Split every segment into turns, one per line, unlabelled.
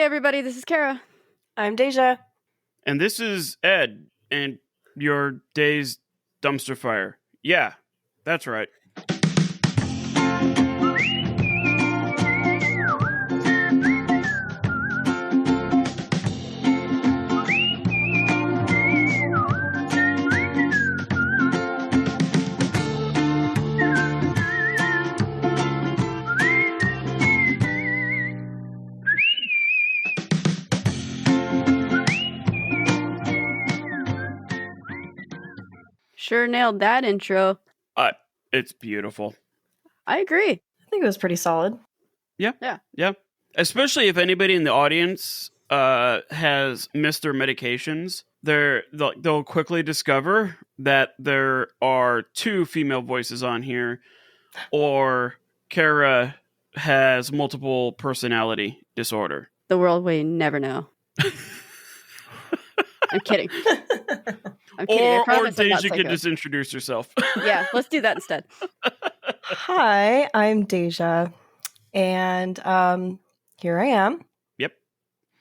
everybody, this is Kara.
I'm Deja.
And this is Ed and your day's dumpster fire. Yeah, that's right.
Sure nailed that intro.
It's beautiful.
I agree.
I think it was pretty solid.
Yeah. Especially if anybody in the audience has missed their medications, they'll quickly discover that there are two female voices on here, or Kara has multiple personality disorder.
The world we never know. I'm kidding.
Or Deja can just introduce herself.
Yeah, let's do that instead.
Hi, I'm Deja, and here I am.
Yep.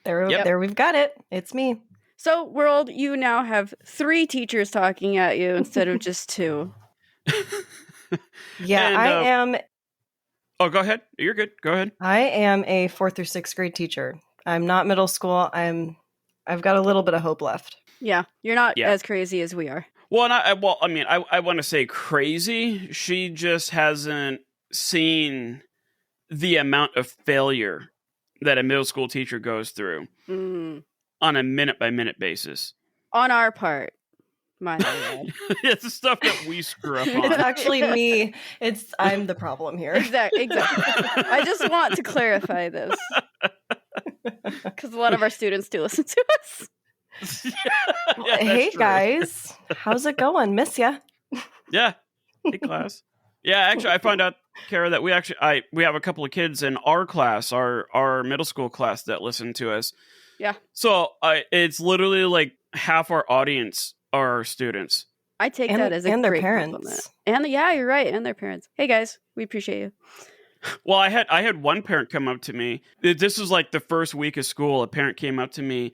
There we've got it. It's me.
So, world, you now have 3 teachers talking at you instead of just 2.
Yeah,
And,
I am.
Oh, go ahead. You're good. Go ahead.
I am a 4th through 6th grade teacher. I'm not middle school. I've got a little bit of hope left.
Yeah, you're not as crazy as we are.
Well, I want to say crazy. She just hasn't seen the amount of failure that a middle school teacher goes through on a minute-by-minute basis.
On our part, mind you.
It's the stuff that we screw up
It's
on.
actually me. I'm the problem here.
Exactly. I just want to clarify this. Because a lot of our students do listen to us.
Yeah,
Hey,
true.
guys. How's it going? Miss ya.
Yeah. Hey, class. Yeah, actually, I found out, Kara, that we have a couple of kids in our class, our middle school class, that listen to us.
Yeah.
So it's literally like half our audience are our students.
I take that as a
and their
great
parents.
compliment. And yeah, you're right. And their parents. Hey, guys, we appreciate you.
Well, I had one parent come up to me. This was like the first week of school. A parent came up to me,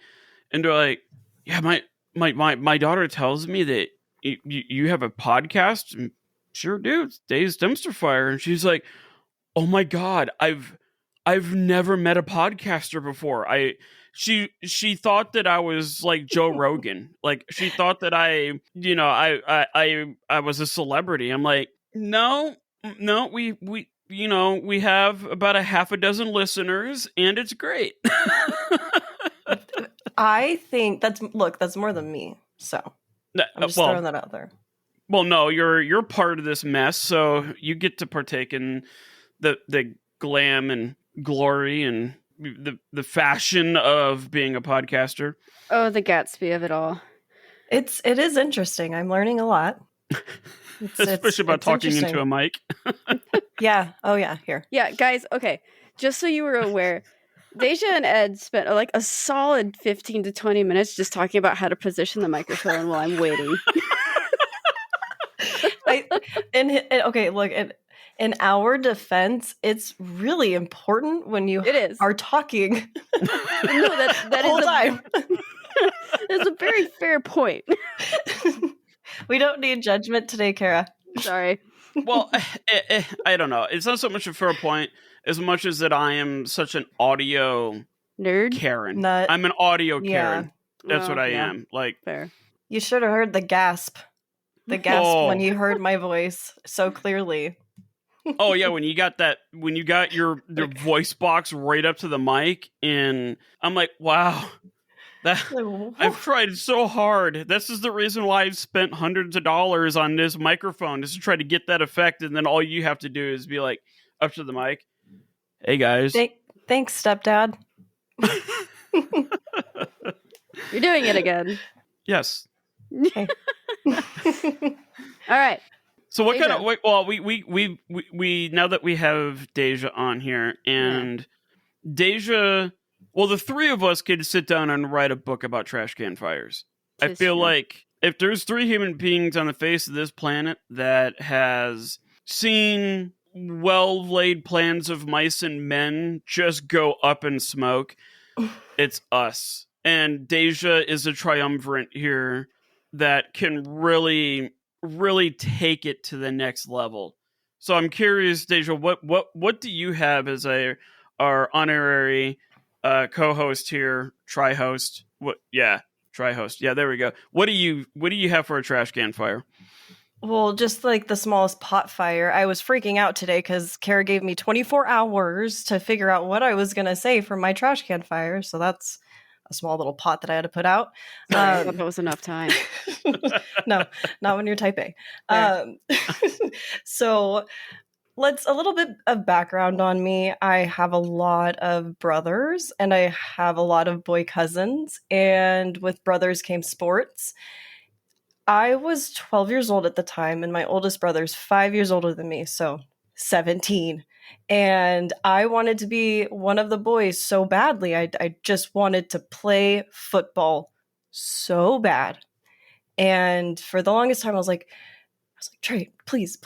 and they're like, "Yeah, my daughter tells me that you have a podcast." And, sure do. It's Days Dumpster Fire, and she's like, "Oh my God, I've never met a podcaster before." She thought that I was like Joe Rogan. Like she thought that I was a celebrity. I'm like, no, we have about a half a dozen listeners, and it's great.
I think that's more than me. So I'm just throwing that out there.
Well, no, you're part of this mess, so you get to partake in the glam and glory and the fashion of being a podcaster.
Oh, the Gatsby of it all.
It is interesting. I'm learning a lot.
Especially about talking into a mic.
Yeah. Oh, yeah. Here.
Yeah, guys, okay. Just so you were aware, Deja and Ed spent like a solid 15 to 20 minutes just talking about how to position the microphone while I'm waiting.
Okay, look, in our defense, it's really important when you are talking.
No, that
whole
is
time.
That's a very fair point.
We don't need judgment today, Kara.
Sorry.
Well, I don't know. It's not so much a fair point as much as that I am such an audio
nerd
Karen. I'm an audio Karen. That's what I am. Like,
fair.
You should have heard the gasp. The gasp when you heard my voice so clearly.
Oh yeah, when you got your voice box right up to the mic, and I'm like, wow. I've tried so hard. This is the reason why I've spent hundreds of dollars on this microphone, just to try to get that effect, and then all you have to do is be like, up to the mic. Hey guys.
Thanks, stepdad.
You're doing it again.
Yes.
Okay.
All right.
So what Deja. We now that we have Deja on here, and Deja, well, the 3 of us could sit down and write a book about trash can fires. I feel like if there's 3 human beings on the face of this planet that has seen well-laid plans of mice and men just go up in smoke, it's us. And Deja is a triumvirate here that can really, really take it to the next level. So I'm curious, Deja, what do you have as our honorary co-host here, tri-host? Tri-host. Yeah, there we go. What do you have for a trash can fire?
Well, just like the smallest pot fire, I was freaking out today because Kara gave me 24 hours to figure out what I was going to say for my trash can fire. So that's a small little pot that I had to put out.
I thought that was enough time.
No, not when you're type A. So a little bit of background on me. I have a lot of brothers and I have a lot of boy cousins. And with brothers came sports. I was 12 years old at the time, and my oldest brother's 5 years older than me, so 17. And I wanted to be one of the boys so badly. I just wanted to play football so bad. And for the longest time, I was like, Trey, please,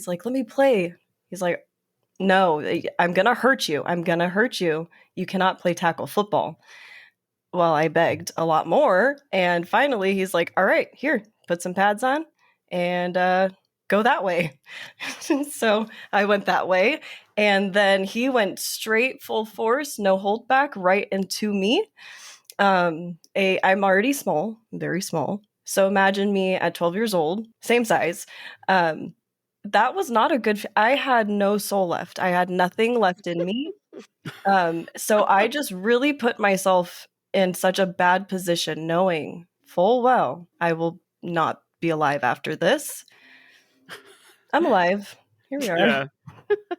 like, let me play. He's like, no, I'm going to hurt you. I'm going to hurt you. You cannot play tackle football. Well, I begged a lot more. And finally, he's like, all right, here, put some pads on and go that way. So I went that way. And then he went straight full force, no hold back, right into me. I'm already small, very small. So imagine me at 12 years old, same size. That was not a good, I had no soul left. I had nothing left in me. So I just really put myself in such a bad position, knowing full well I will not be alive after this. I'm alive. Here we are.
Yeah.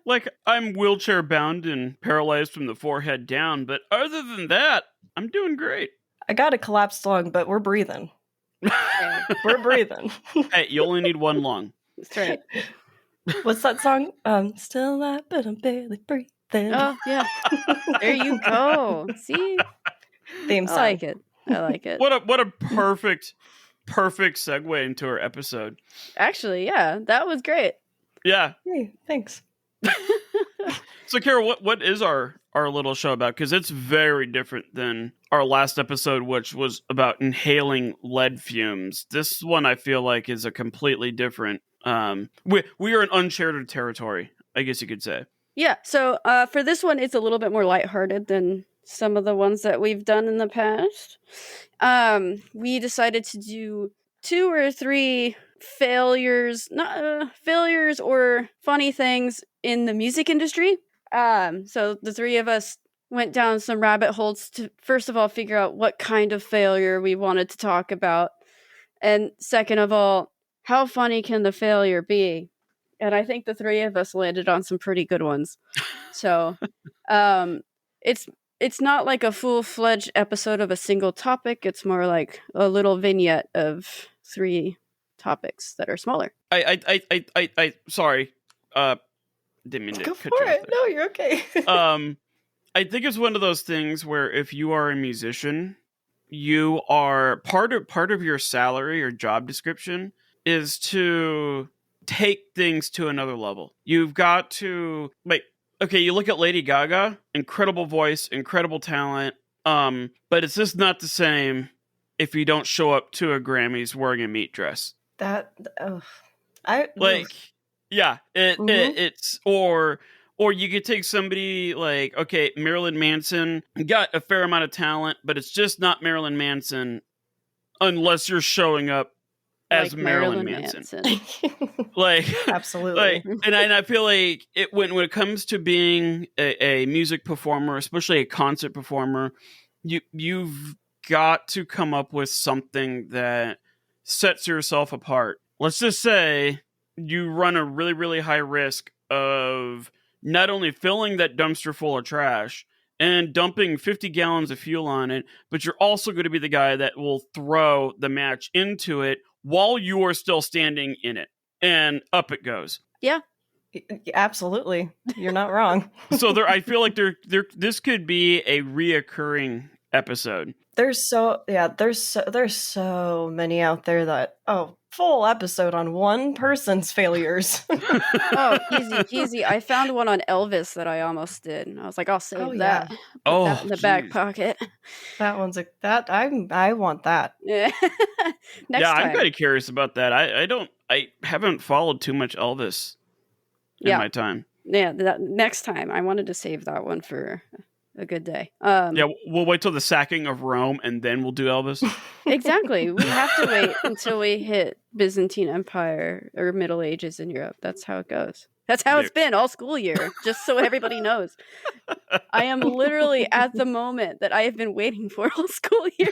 Like, I'm wheelchair bound and paralyzed from the forehead down, but other than that, I'm doing great.
I got a collapsed lung, but we're breathing. We're breathing.
Hey, you only need one lung.
That's right.
What's that song? Still alive, but I'm barely breathing.
Oh, yeah. There you go. See?
Theme song.
I like it. I like it.
What a perfect segue into our episode.
Actually, yeah, that was great.
Yeah.
Hey, thanks.
So, Kara, what is our little show about? Because it's very different than our last episode, which was about inhaling lead fumes. This one, I feel like, is a completely different. We are in uncharted territory, I guess you could say.
Yeah. So, for this one, it's a little bit more lighthearted than some of the ones that we've done in the past. We decided to do 2 or 3 failures or funny things in the music industry. So the 3 of us went down some rabbit holes to, first of all, figure out what kind of failure we wanted to talk about. And second of all, how funny can the failure be? And I think the 3 of us landed on some pretty good ones. So, it's not like a full-fledged episode of a single topic. It's more like a little vignette of 3 topics that are smaller.
I sorry. Didn't mean to
Go
cut
for
you off
it. No, you're okay.
I think it's one of those things where if you are a musician, you are part of your salary or job description is to take things to another level. You've got to okay, you look at Lady Gaga, incredible voice, incredible talent, but it's just not the same if you don't show up to a Grammys wearing a meat dress. It's or you could take somebody like, okay, Marilyn Manson got a fair amount of talent, but it's just not Marilyn Manson unless you're showing up as like Marilyn Manson.
Absolutely.
And I feel like when it comes to being a music performer, especially a concert performer, you've got to come up with something that sets yourself apart. Let's just say you run a really, really high risk of not only filling that dumpster full of trash and dumping 50 gallons of fuel on it, but you're also going to be the guy that will throw the match into it while you are still standing in it. And up it goes.
Yeah.
Absolutely. You're not wrong.
So I feel like this could be a reoccurring episode.
There's so many out there that, full episode on one person's failures.
Oh, easy peasy. I found one on Elvis that I almost did. And I was like, I'll save
Oh,
that.
yeah.
Put that
Oh,
in the back
jeez.
pocket.
That one's I want that.
Yeah. Next
Yeah, I'm
time.
kind of curious about that. I haven't followed too much Elvis in
Yeah.
my time.
Yeah, next time. I wanted to save that one for a good day.
Yeah, we'll wait till the sacking of Rome and then we'll do Elvis.
Exactly. We have to wait until we hit Byzantine Empire or Middle Ages in Europe. That's how it goes. That's how it's been all school year, just so everybody knows. I am literally at the moment that I have been waiting for all school year.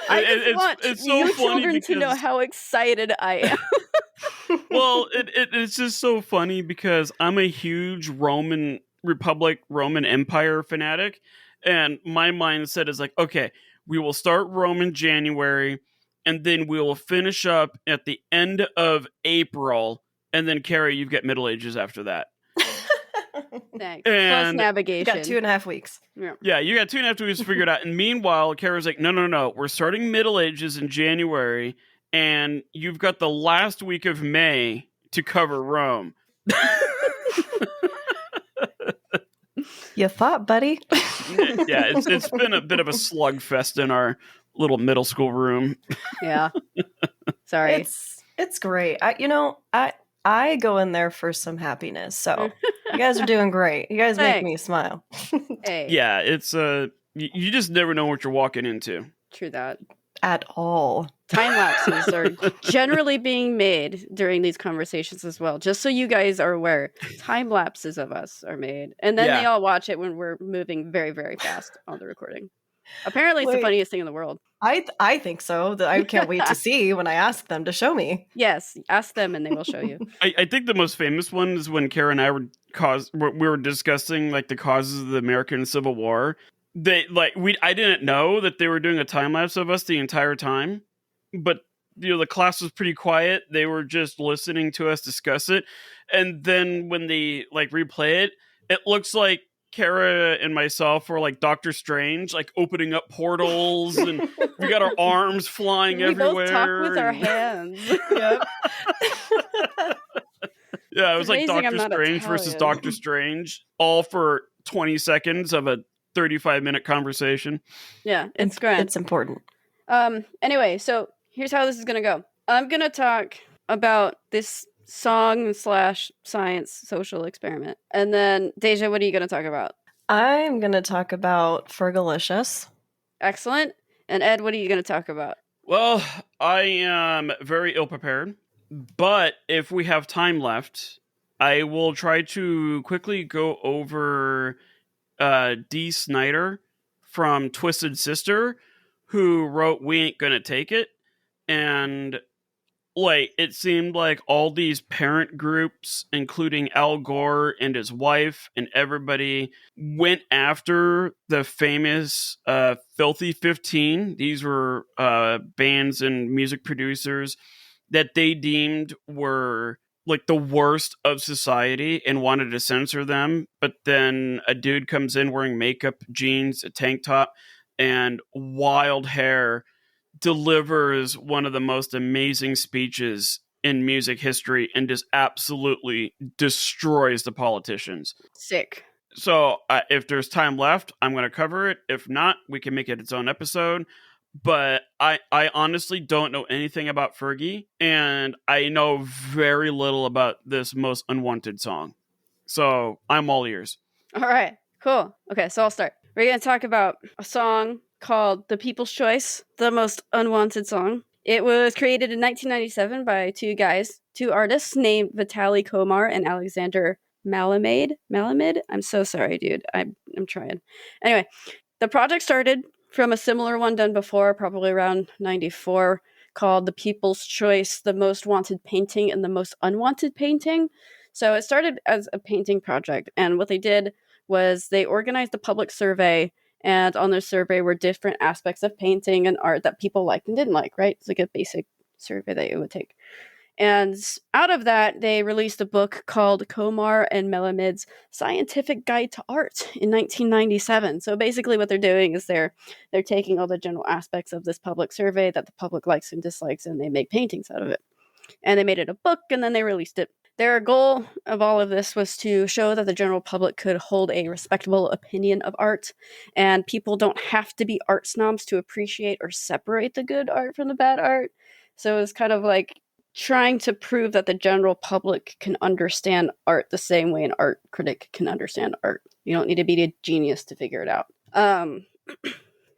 I just want
it's so
you
funny
children to know
because-
how excited I am.
Well, it's just so funny because I'm a huge Roman Republic, Roman Empire fanatic, and my mindset is like, okay, we will start Rome in January, and then we will finish up at the end of April, and then Carrie, you've got Middle Ages after that.
Thanks. Plus
And-
You
navigation.
got 2.5 weeks.
Yeah, you got 2.5 weeks to figure it out. And meanwhile, Kara's like, no. We're starting Middle Ages in January, and you've got the last week of May to cover Rome.
You thought, buddy.
Yeah, it's been a bit of a slugfest in our little middle school room.
Yeah. Sorry.
It's great. I go in there for some happiness. So you guys are doing great. You guys make
Thanks.
me smile.
Hey.
Yeah, it's you just never know what you're walking into.
True that.
At all.
Time lapses are generally being made during these conversations as well. Just so you guys are aware, time lapses of us are made. And then they all watch it when we're moving very, very fast on the recording. Apparently, it's the
Wait.
funniest thing in the world.
I think so. I can't wait to see when I ask them to show me.
Yes, ask them and they will show you.
I think the most famous one is when Kara and I we were discussing like the causes of the American Civil War. I didn't know that they were doing a time lapse of us the entire time, but the class was pretty quiet. They were just listening to us discuss it, and then when they replay it, it looks like Kara and myself were like Doctor Strange, like opening up portals, and we got our arms flying everywhere.
We both talk with our hands.
Yep.
Yeah, it was like
amazing I'm
Doctor
not
Strange versus
Italian.
Doctor Strange, all for 20 seconds of a 35-minute conversation.
Yeah, it's grand.
It's important.
Anyway, so here's how this is gonna go. I'm gonna talk about this song / science social experiment, and then Deja, what are you gonna talk about?
I'm going to talk about Fergalicious.
Excellent. And Ed, what are you gonna talk about?
Well, I am very ill prepared, but if we have time left, I will try to quickly go over Dee Snider from Twisted Sister, who wrote We Ain't Gonna Take It. And it seemed like all these parent groups, including Al Gore and his wife and everybody, went after the famous Filthy 15. These were bands and music producers that they deemed were like the worst of society and wanted to censor them. But then a dude comes in wearing makeup, jeans, a tank top, and wild hair, delivers one of the most amazing speeches in music history and just absolutely destroys the politicians.
Sick.
So if there's time left, I'm going to cover it. If not, we can make it its own episode. But I honestly don't know anything about Fergie, and I know very little about this most unwanted song. So I'm all ears.
All right, cool. Okay, so I'll start. We're going to talk about a song called The People's Choice, the most unwanted song. It was created in 1997 by two artists named Vitaly Komar and Alexander Malamid. I'm so sorry, dude. I'm trying. Anyway, the project started from a similar one done before, probably around 94, called The People's Choice, the most wanted painting and the most unwanted painting. So it started as a painting project, and what they did was they organized a public survey, and on their survey were different aspects of painting and art that people liked and didn't like, right? It's like a basic survey that you would take. And out of that, they released a book called Komar and Melamid's Scientific Guide to Art in 1997. So basically what they're doing is they're taking all the general aspects of this public survey that the public likes and dislikes, and they make paintings out of it. And they made it a book, and then they released it. Their goal of all of this was to show that the general public could hold a respectable opinion of art, and people don't have to be art snobs to appreciate or separate the good art from the bad art. So it was kind of like trying to prove that the general public can understand art the same way an art critic can understand art. You don't need to be a genius to figure it out.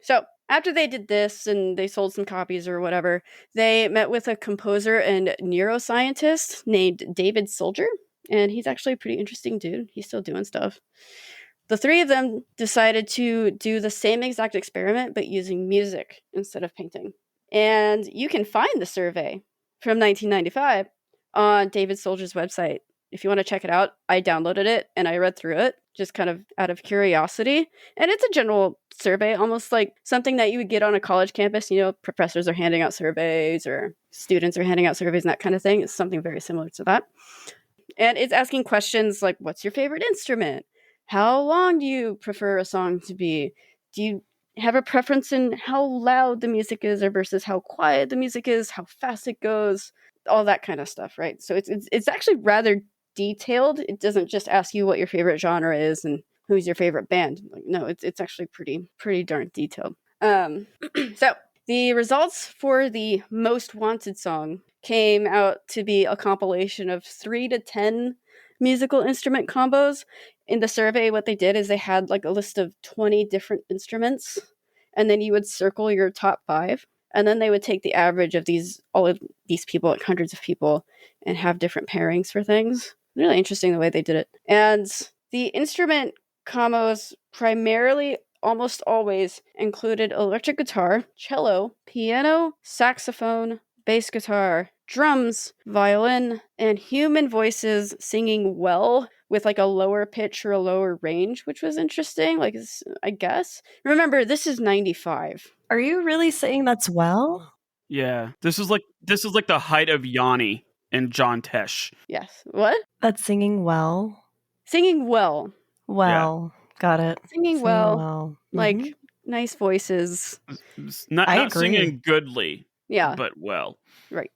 So after they did this and they sold some copies or whatever, they met with a composer and neuroscientist named David Soldier, and he's actually a pretty interesting dude. He's still doing stuff. The three of them decided to do the same exact experiment, but using music instead of painting. And you can find the survey from 1995 on David Soldier's website. If you want to check it out, I downloaded it and I read through it just kind of out of curiosity. And it's a general survey, almost like something that you would get on a college campus. You know, professors are handing out surveys or students are handing out surveys and that kind of thing. It's something very similar to that. And it's asking questions like, what's your favorite instrument? How long do you prefer a song to be? Do you have a preference in how loud the music is or versus how quiet the music is, how fast it goes, all that kind of stuff, right? So it's actually rather detailed. It doesn't just ask you what your favorite genre is and who's your favorite band. Like, no, it's actually pretty darn detailed. So the results for the most wanted song came out to be a compilation of 3 to 10 musical instrument combos. In the survey, what they did is they had like a list of 20 different instruments, and then you would circle your top 5, and then they would take the average of all of these people, like hundreds of people, and have different pairings for things. Really interesting the way they did it. And the instrument combos primarily, almost always, included electric guitar, cello, piano, saxophone, bass guitar, drums, violin, and human voices singing well with like a lower pitch or a lower range, which was interesting, like, I guess. Remember, this is 95.
Are you really saying that's well?
Yeah. This is like the height of Yanni and John Tesh.
Yes. What?
That's singing well.
Singing well.
Well, got it.
Singing well. Like, nice voices.
Not singing goodly.
Yeah.
But well.
Right.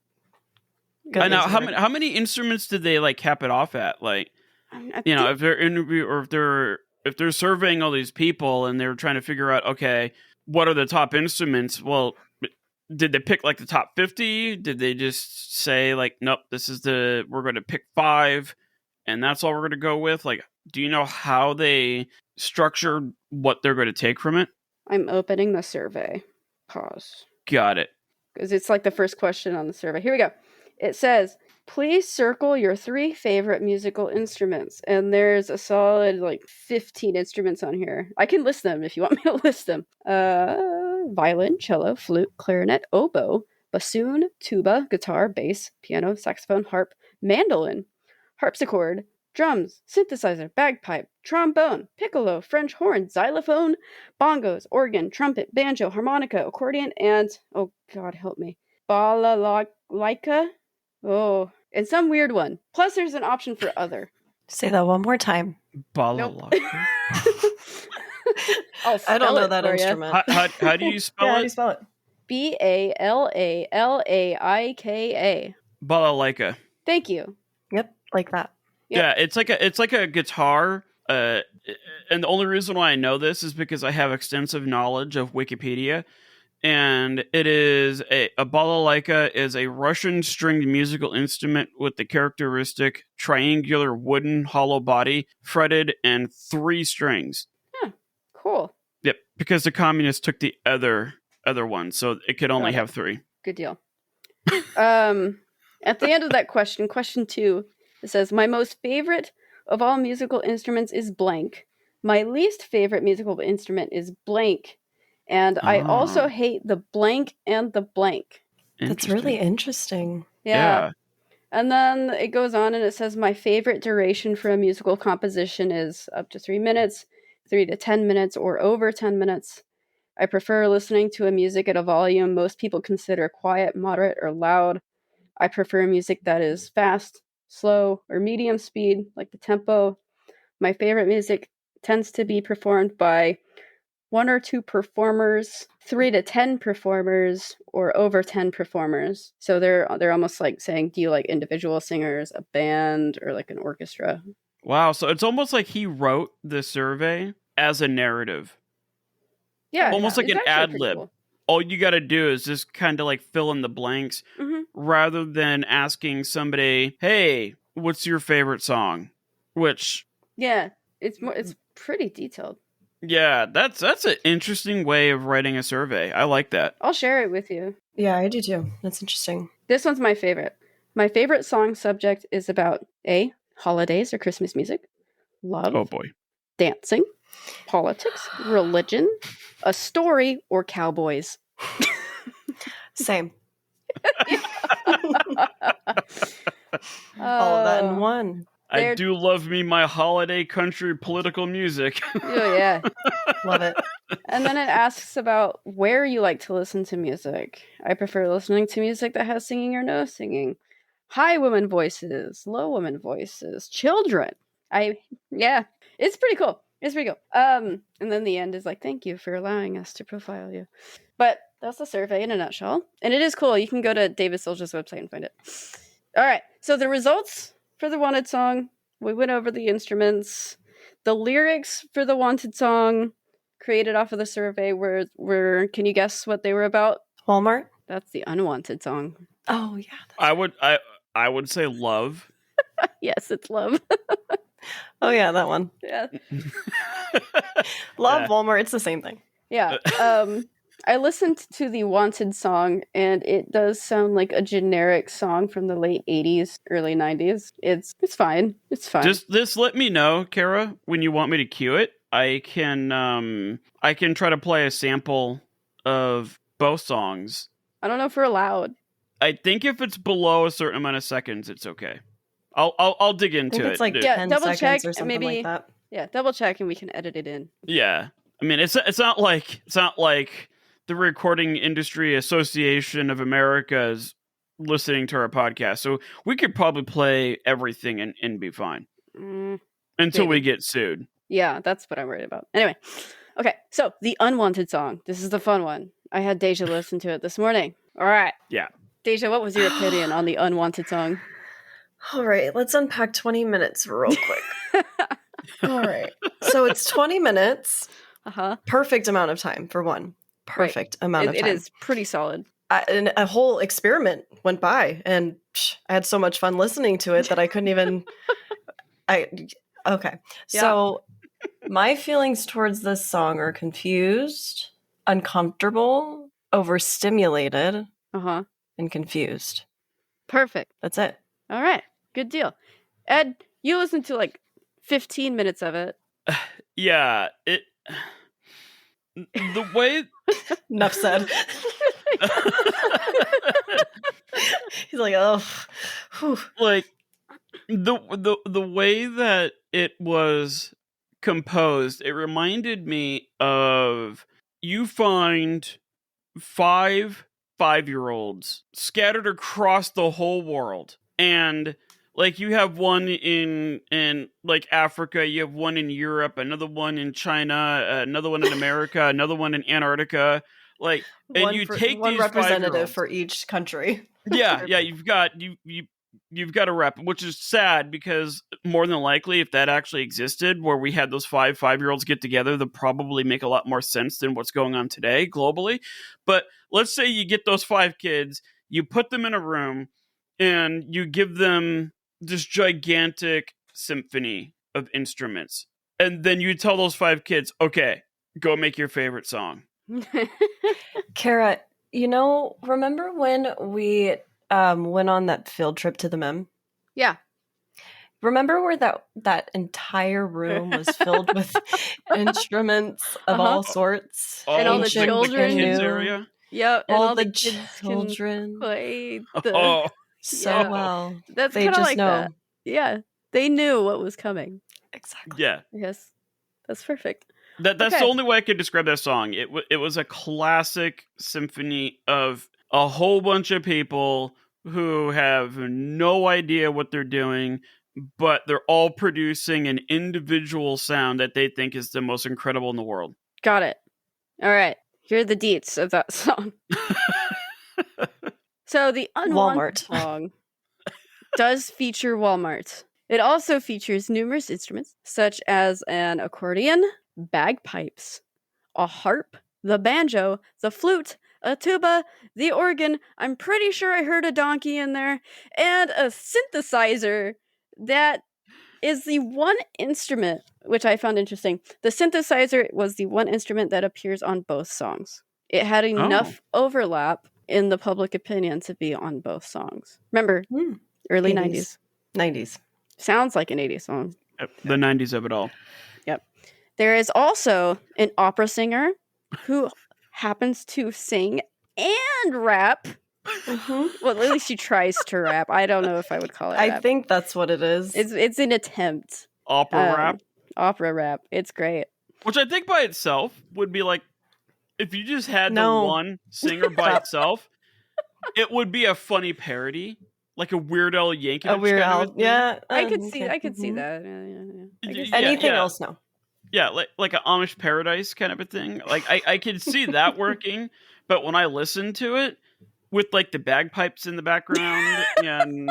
I know how many instruments did they like cap it off at? Like, if they're interview or if they're surveying all these people and they're trying to figure out, okay, what are the top instruments? Well, did they pick like the top 50? Did they just say like, nope, we're going to pick 5 and that's all we're going to go with? Like, do you know how they structured what they're going to take from it?
I'm opening the survey. Pause.
Got it.
Because it's like the first question on the survey. Here we go. It says, please circle your 3 favorite musical instruments. And there's a solid like 15 instruments on here. I can list them if you want me to list them. Violin, cello, flute, clarinet, oboe, bassoon, tuba, guitar, bass, piano, saxophone, harp, mandolin, harpsichord, drums, synthesizer, bagpipe, trombone, piccolo, French horn, xylophone, bongos, organ, trumpet, banjo, harmonica, accordion, and, oh God, help me, balalaika? Oh, and some weird one. Plus, there's an option for other.
Say that one more time.
Balalaika.
Nope.
I don't know that instrument.
How do you spell it?
How do you spell it?
Balalaika.
Balalaika.
Thank you.
Yep, like that.
Yep.
Yeah, it's like a guitar. And the only reason why I know this is because I have extensive knowledge of Wikipedia. And it is a balalaika is a Russian stringed musical instrument with the characteristic triangular wooden hollow body, fretted, and 3 strings.
Huh. Cool.
Yep, because the communists took the other one, so it could only have 3.
Good deal. At the end of that question 2, it says, my most favorite of all musical instruments is blank. My least favorite musical instrument is blank. And I also hate the blank and the blank.
That's really interesting.
Yeah. And then it goes on and it says, my favorite duration for a musical composition is up to 3 minutes, 3 to 10 minutes, or over 10 minutes. I prefer listening to a music at a volume most people consider quiet, moderate, or loud. I prefer music that is fast, slow, or medium speed, like the tempo. My favorite music tends to be performed by 1 or 2 performers, 3 to 10 performers, or over 10 performers. So they're almost like saying, do you like individual singers, a band, or like an orchestra?
Wow, so it's almost like he wrote the survey as a narrative.
Yeah,
Almost like
it's
an
actually
ad
pretty
lib.
cool.
All you got to do is just kind of like fill in the blanks rather than asking somebody, "Hey, what's your favorite song?" Which
Yeah, it's pretty detailed.
yeah, that's an interesting way of writing a survey. I like that.
I'll share it with you.
Yeah, I do too. That's interesting.
This one's my favorite. My favorite song subject is about A, holidays or Christmas music, love,
Oh boy.
dancing, politics, religion, a story, or cowboys.
Same. All of that in one.
I do love me my holiday country political music.
Oh, yeah.
Love it.
And then it asks about where you like to listen to music. I prefer listening to music that has singing or no singing. High woman voices, low woman voices, children. It's pretty cool. It's pretty cool. And then the end is like, thank you for allowing us to profile you. But that's the survey in a nutshell. And it is cool. You can go to David Silja's website and find it. All right. So the results for the Wanted song, we went over the instruments. The lyrics for the Wanted song created off of the survey were can you guess what they were about?
Walmart?
That's the Unwanted song.
Oh, yeah.
I would say love.
Yes, it's love.
Oh, yeah, that one.
Yeah.
Love Walmart. It's the same thing.
Yeah. I listened to the Wanted song, and it does sound like a generic song from the late 80s, early 90s. It's fine. It's fine.
Just let me know, Kara, when you want me to cue it. I can try to play a sample of both songs.
I don't know if we're allowed.
I think if it's below a certain amount of seconds, it's okay. I'll dig into it.
It's like
Yeah,
10
double
seconds
check,
or something
maybe-
like that.
Yeah, double check, and we can edit it in.
Yeah. I mean, it's not like the Recording Industry Association of America is listening to our podcast, so we could probably play everything and be fine until we get sued.
Yeah, that's what I'm worried about. Anyway, okay, so the Unwanted song. This is the fun one. I had Deja listen to it this morning. All right.
Yeah.
Deja, what was your opinion on the Unwanted song?
All right, let's unpack 20 minutes real quick. All right. So it's 20 minutes.
Uh-huh.
Perfect amount of time for one. Perfect amount of time.
It is pretty solid.
And a whole experiment went by, and I had so much fun listening to it that I couldn't even. Okay.
Yeah.
So my feelings towards this song are confused, uncomfortable, overstimulated, and confused.
Perfect.
That's it.
All right. Good deal. Ed, you listened to like 15 minutes of it.
Yeah. The way.
Enough said. He's like, oh, whew.
Like the way that it was composed, it reminded me of you find 5-year-olds scattered across the whole world, and like you have one in like Africa, you have one in Europe, another one in China, another one in America, another one in Antarctica, like, and
One
you
for-
take
one
these
representative
5-year-olds.
for each country.
Yeah, you've got a rep, which is sad because more than likely, if that actually existed, where we had those 5-year-olds get together, they'd probably make a lot more sense than what's going on today globally. But let's say you get those 5 kids, you put them in a room, and you give them this gigantic symphony of instruments, and then you tell those 5 kids, okay, go make your favorite song.
Kara, remember when we went on that field trip to the Mem?
Yeah.
Remember where that entire room was filled with instruments of all sorts?
And all the
ancient
children.
and
kids
new.
area.
Yep. And
All the
kids can
children.
play
So
Yeah.
well.
That's
They
kind of
just
like
know.
that. Yeah. They knew what was coming.
Exactly.
Yeah.
Yes. That's perfect.
That's
Okay.
the only way I could describe that song. It was a classic symphony of a whole bunch of people who have no idea what they're doing, but they're all producing an individual sound that they think is the most incredible in the world.
Got it. All right. Here are the deets of that song. So the Unwanted
Walmart.
song does feature Walmart. It also features numerous instruments, such as an accordion, bagpipes, a harp, the banjo, the flute, a tuba, the organ. I'm pretty sure I heard a donkey in there, and a synthesizer that is the one instrument, which I found interesting. The synthesizer was the one instrument that appears on both songs. It had enough overlap in the public opinion to be on both songs. Remember, early 90s.
90s.
Sounds like an 80s song.
Yep, the 90s of it all.
Yep. There is also an opera singer who happens to sing and rap. Well, at least she tries to rap. I don't know if I would call it rap.
I think that's what it is.
It's an attempt.
Opera rap?
Opera rap. It's great.
Which I think by itself would be like, if you just had the one singer by itself, it would be a funny parody. Like a Weird Al Yankovic
a Weird
kind
Al,
of
yeah.
I could see that. Yeah.
Anything else? No.
Yeah, like an Amish Paradise kind of a thing. Like I could see that working, but when I listen to it with like the bagpipes in the background and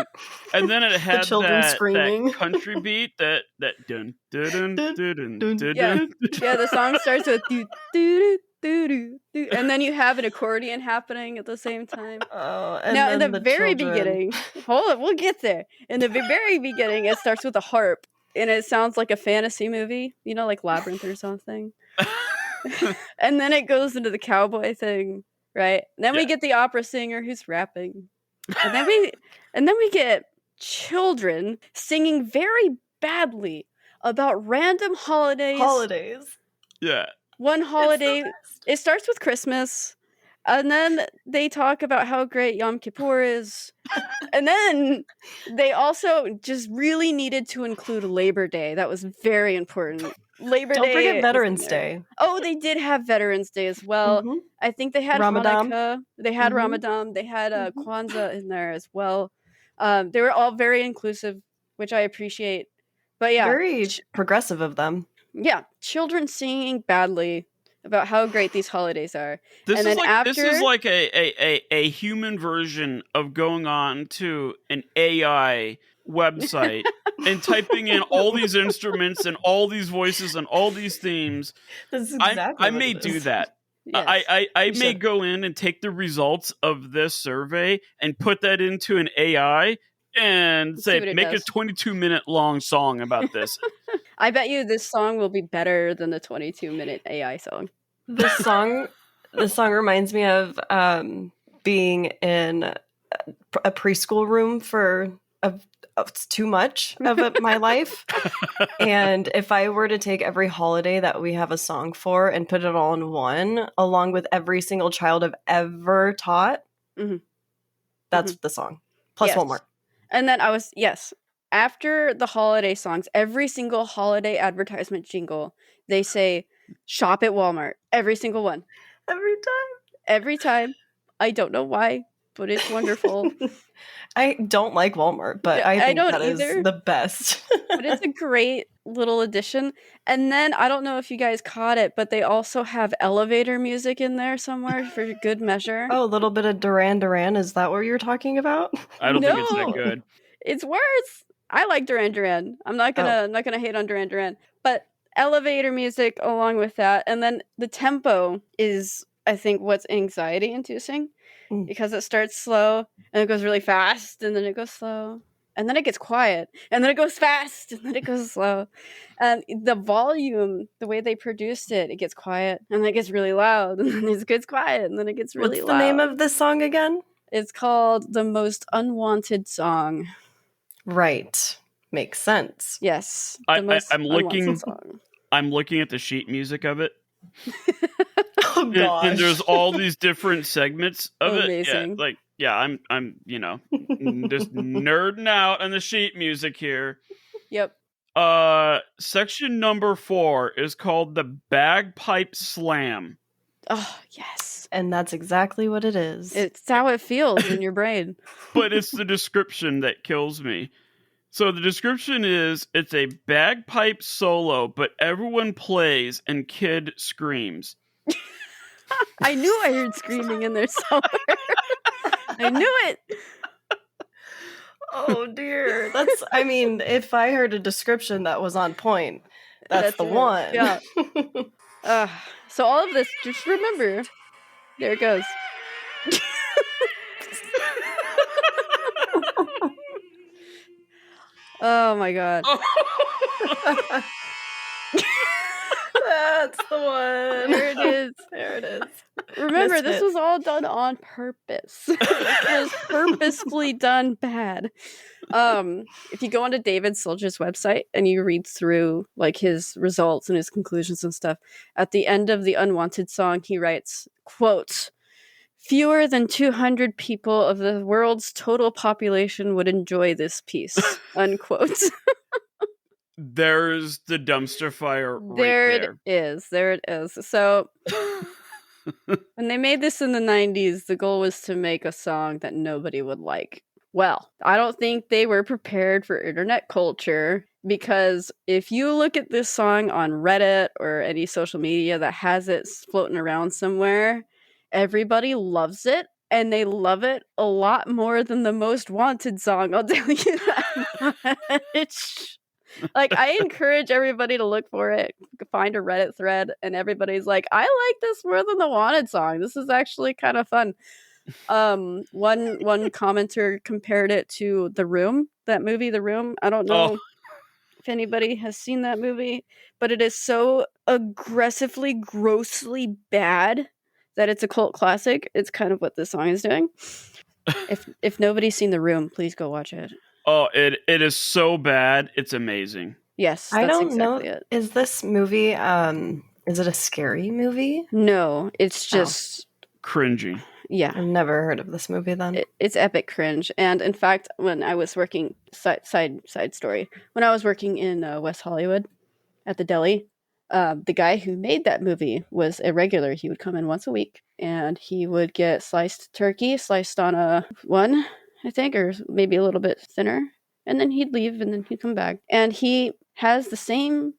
then it had
the children screaming.
That country beat that dun dun dun dun dun dun.
Yeah, the song starts with do do do do do, and then you have an accordion happening at the same time.
And
now in the very beginning, hold it, we'll get there. In the very beginning, it starts with a harp. And it sounds like a fantasy movie, like Labyrinth or something. And then it goes into the cowboy thing, right? And then we get the opera singer who's rapping. And then we get children singing very badly about random holidays.
Yeah.
One holiday, it starts with Christmas. And then they talk about how great Yom Kippur is. And then they also just really needed to include Labor Day. That was very important. Labor Day.
Don't forget Veterans Day.
Oh, they did have Veterans Day as well. I think they had
Ramadan.
Hanukkah. They had Ramadan. They had Kwanzaa in there as well. They were all very inclusive, which I appreciate. But yeah.
Very progressive of them.
Yeah. Children singing badly about how great these holidays are.
This is like a human version of going on to an AI website and typing in all these instruments and all these voices and all these themes.
This is exactly
I may do that.
Yes,
I may go in and take the results of this survey and put that into an AI and say, make a 22-minute long song about this.
I bet you this song will be better than the 22-minute AI song.
This song reminds me of being in a preschool room for too much of my life. And if I were to take every holiday that we have a song for and put it all in one, along with every single child I've ever taught, that's the song. Plus one more.
And then after the holiday songs, every single holiday advertisement jingle, they say, shop at Walmart. Every single one. Every time. I don't know why, but it's wonderful.
I don't like Walmart, but I think that is the best.
But it's a great little addition. And then, I don't know if you guys caught it, but they also have elevator music in there somewhere for good measure.
Oh, a little bit of Duran Duran. Is that what you're talking about?
I don't think it's that good.
It's worse. I like Duran Duran. I'm not gonna hate on Duran Duran. But elevator music along with that. And then the tempo is, I think, what's anxiety inducing. Because it starts slow and it goes really fast and then it goes slow and then it gets quiet and then it goes fast and then it goes slow. And the volume, the way they produced it, it gets quiet and then it gets really loud and then it gets quiet and then it gets really loud.
What's the name of this song again?
It's called The Most Unwanted Song.
Right. Makes sense.
Yes.
I'm looking at the sheet music of it.
Oh gosh.
And there's all these different segments of
Amazing.
it. I'm just nerding out on the sheet music here.
Yep.
Section number 4 is called the Bagpipe Slam.
Oh, yes.
And that's exactly what it is.
It's how it feels in your brain.
But it's the description that kills me. So the description is, it's a bagpipe solo, but everyone plays and kid screams.
I knew I heard screaming in there somewhere. I knew it.
Oh dear. That's, I mean, if I heard a description that was on point, that's the
it.
one.
Yeah. So all of this, just remember, there it goes. Oh my god.
That's the one.
There it is.
There it is.
Remember, this was all done on purpose. It was purposefully done bad. If you go onto David Silger's website and you read through like his results and his conclusions and stuff, at the end of the Unwanted song, he writes, quote, "Fewer than 200 people of the world's total population would enjoy this piece," unquote.
There's the dumpster fire right there.
There it is. So when they made this in the 90s, the goal was to make a song that nobody would like. Well, I don't think they were prepared for internet culture, because if you look at this song on Reddit or any social media that has it floating around somewhere, everybody loves it, and they love it a lot more than the Most Wanted song, I'll tell you that much. Like, I encourage everybody to look for it, find a Reddit thread, and everybody's like, I like this more than the Wanted song. This is actually kind of fun. One commenter compared it to The Room, that movie, The Room. I don't know if anybody has seen that movie, but it is so aggressively, grossly bad that it's a cult classic. It's kind of what this song is doing. If nobody's seen The Room, please go watch it.
Oh, it is so bad. It's amazing.
Yes,
I don't
exactly
know.
It.
Is this movie, is it a scary movie?
No, it's just
cringy.
Yeah.
I've never heard of this movie then.
It's epic cringe. And in fact, when I was working, side story, when I was working in West Hollywood at the deli, the guy who made that movie was a regular. He would come in once a week, and he would get sliced turkey, sliced on a one, I think, or maybe a little bit thinner. And then he'd leave, and then he'd come back. And he has the same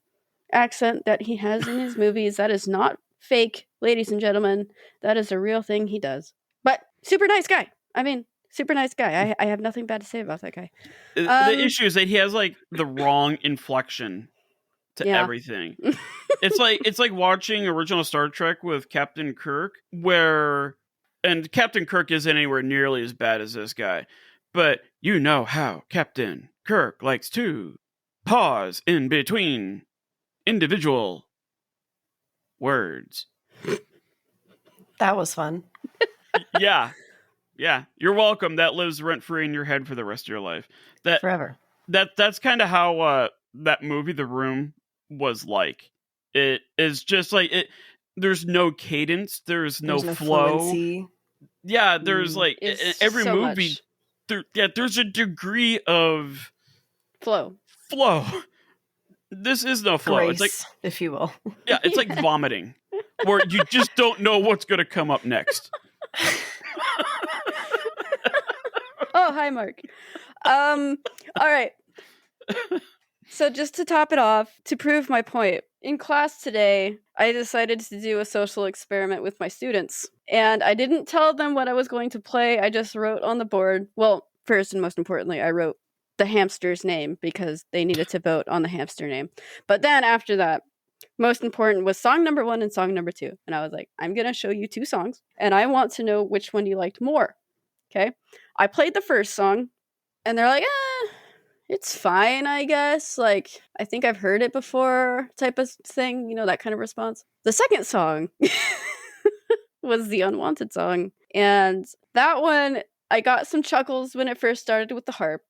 accent that he has in his movies. That is not fake, ladies and gentlemen. That is a real thing he does. But super nice guy. I mean, super nice guy. I have nothing bad to say about that guy.
The issue is that he has like the wrong inflection to everything. It's like watching original Star Trek with Captain Kirk, and Captain Kirk isn't anywhere nearly as bad as this guy. But you know how Captain Kirk likes to pause in between individual words.
That was fun.
Yeah. You're welcome. That lives rent free in your head for the rest of your life.
Forever.
That's kind of how that movie, The Room, was like. It is just like it. There's no cadence. There's no flow.
Fluency.
Yeah, there's like every
so
movie. There's a degree of
flow.
This is no flow.
Grace,
it's like,
if you will.
Yeah, it's like vomiting, where you just don't know what's going to come up next.
Oh, hi, Mark. All right. So just to top it off, to prove my point, in class today, I decided to do a social experiment with my students. And I didn't tell them what I was going to play. I just wrote on the board. Well, first and most importantly, I wrote the hamster's name because they needed to vote on the hamster name. But then after that, most important was song number 1 and song number 2. And I was like, I'm going to show you 2 songs, and I want to know which one you liked more. Okay? I played the first song, and they're like, it's fine, I guess. Like, I think I've heard it before type of thing, that kind of response. The second song was the Unwanted song. And that one, I got some chuckles when it first started with the harp.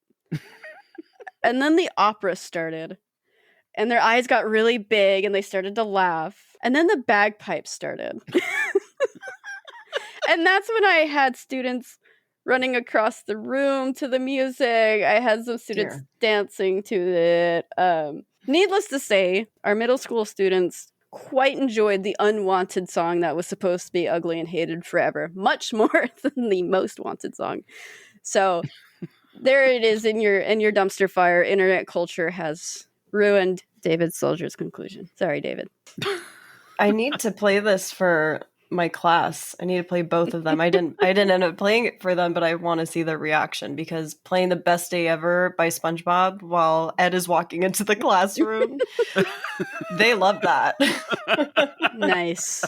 And then the opera started. And their eyes got really big and they started to laugh. And then the bagpipes started. And that's when I had students running across the room to the music. I had some students dancing to it. Needless to say, our middle school students quite enjoyed the unwanted song that was supposed to be ugly and hated forever, much more than the most wanted song. So there it is in your dumpster fire. Internet culture has ruined David Soldier's conclusion. Sorry, David.
I need to play this for my class. I need to play both of them. I didn't end up playing it for them, but I want to see their reaction, because playing The Best Day Ever by SpongeBob while Ed is walking into the classroom, they love that.
Nice.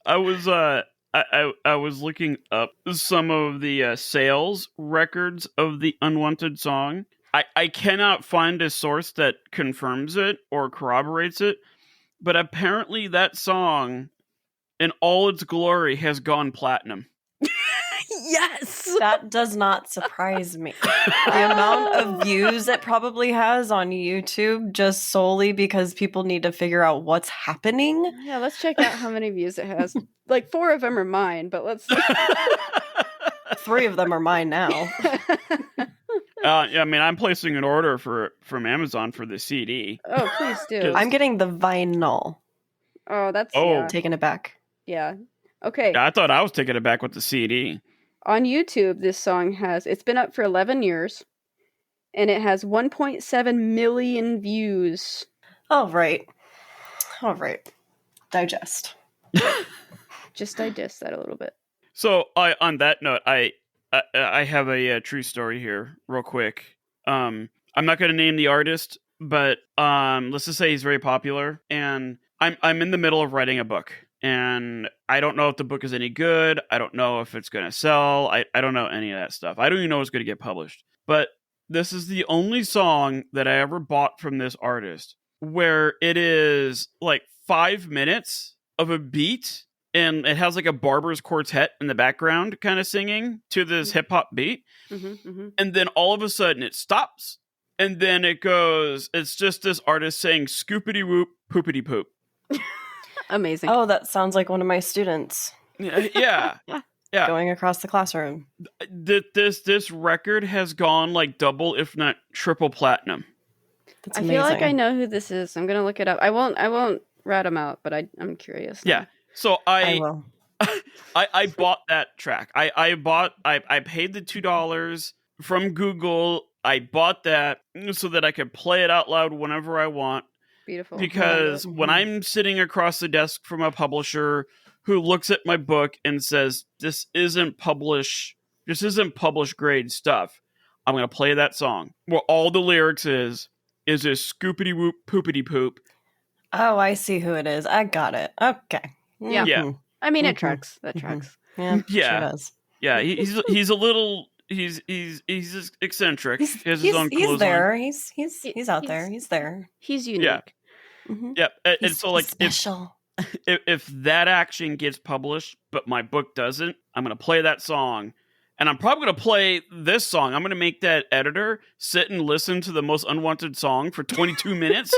I was looking up some of the sales records of the unwanted song. I cannot find a source that confirms it or corroborates it, but apparently that song in all its glory has gone platinum.
Yes.
That does not surprise me. The amount of views it probably has on YouTube, just solely because people need to figure out what's happening.
Yeah, let's check out how many views it has. Like 4 of them are mine, but let's
3 of them are mine now.
I mean, I'm placing an order from Amazon for the CD.
Oh, please do.
I'm getting the vinyl.
Oh, that's
Taking it back.
Yeah. Okay.
I thought I was taking it back with the CD.
On YouTube, this song it's been up for 11 years, and it has 1.7 million views.
All right. Digest.
Just digest that a little bit.
So, on that note, I have a true story here, real quick. I'm not going to name the artist, but let's just say he's very popular, and I'm in the middle of writing a book, and I don't know if the book is any good. I don't know if it's going to sell. I don't know any of that stuff. I don't even know if it's going to get published. But this is the only song that I ever bought from this artist where it is like 5 minutes of a beat, and it has like a barber's quartet in the background kind of singing to this hip hop beat.
Mm-hmm, mm-hmm.
And then all of a sudden it stops. And then it goes, it's just this artist saying scoopity whoop, poopity poop.
Amazing.
Oh, that sounds like one of my students.
Yeah. Yeah.
Going across the classroom.
This record has gone like double, if not triple platinum.
That's
I
amazing.
feel like I know who this is. I'm gonna look it up. I won't rat him out, but I'm curious.
Yeah. So
I will.
I bought that track. I paid the $2 from Google. I bought that so that I could play it out loud whenever I want.
Beautiful.
Because when I'm sitting across the desk from a publisher who looks at my book and says, this isn't published grade stuff, I'm going to play that song where all the lyrics is this scoopity whoop poopity poop.
Oh, I see who it is. I got it. Okay.
Yeah.
Yeah.
I mean, it tracks. That tracks.
Yeah.
Yeah.
Sure does.
Yeah. He's a little, he's eccentric. He has his own clothes
he's there.
on.
He's out there. He's there.
He's unique.
Yeah.
Mm-hmm.
Yeah. And so like,
special.
if that action gets published, but my book doesn't, I'm going to play that song. And I'm probably going to play this song. I'm going to make that editor sit and listen to the most unwanted song for 22 minutes.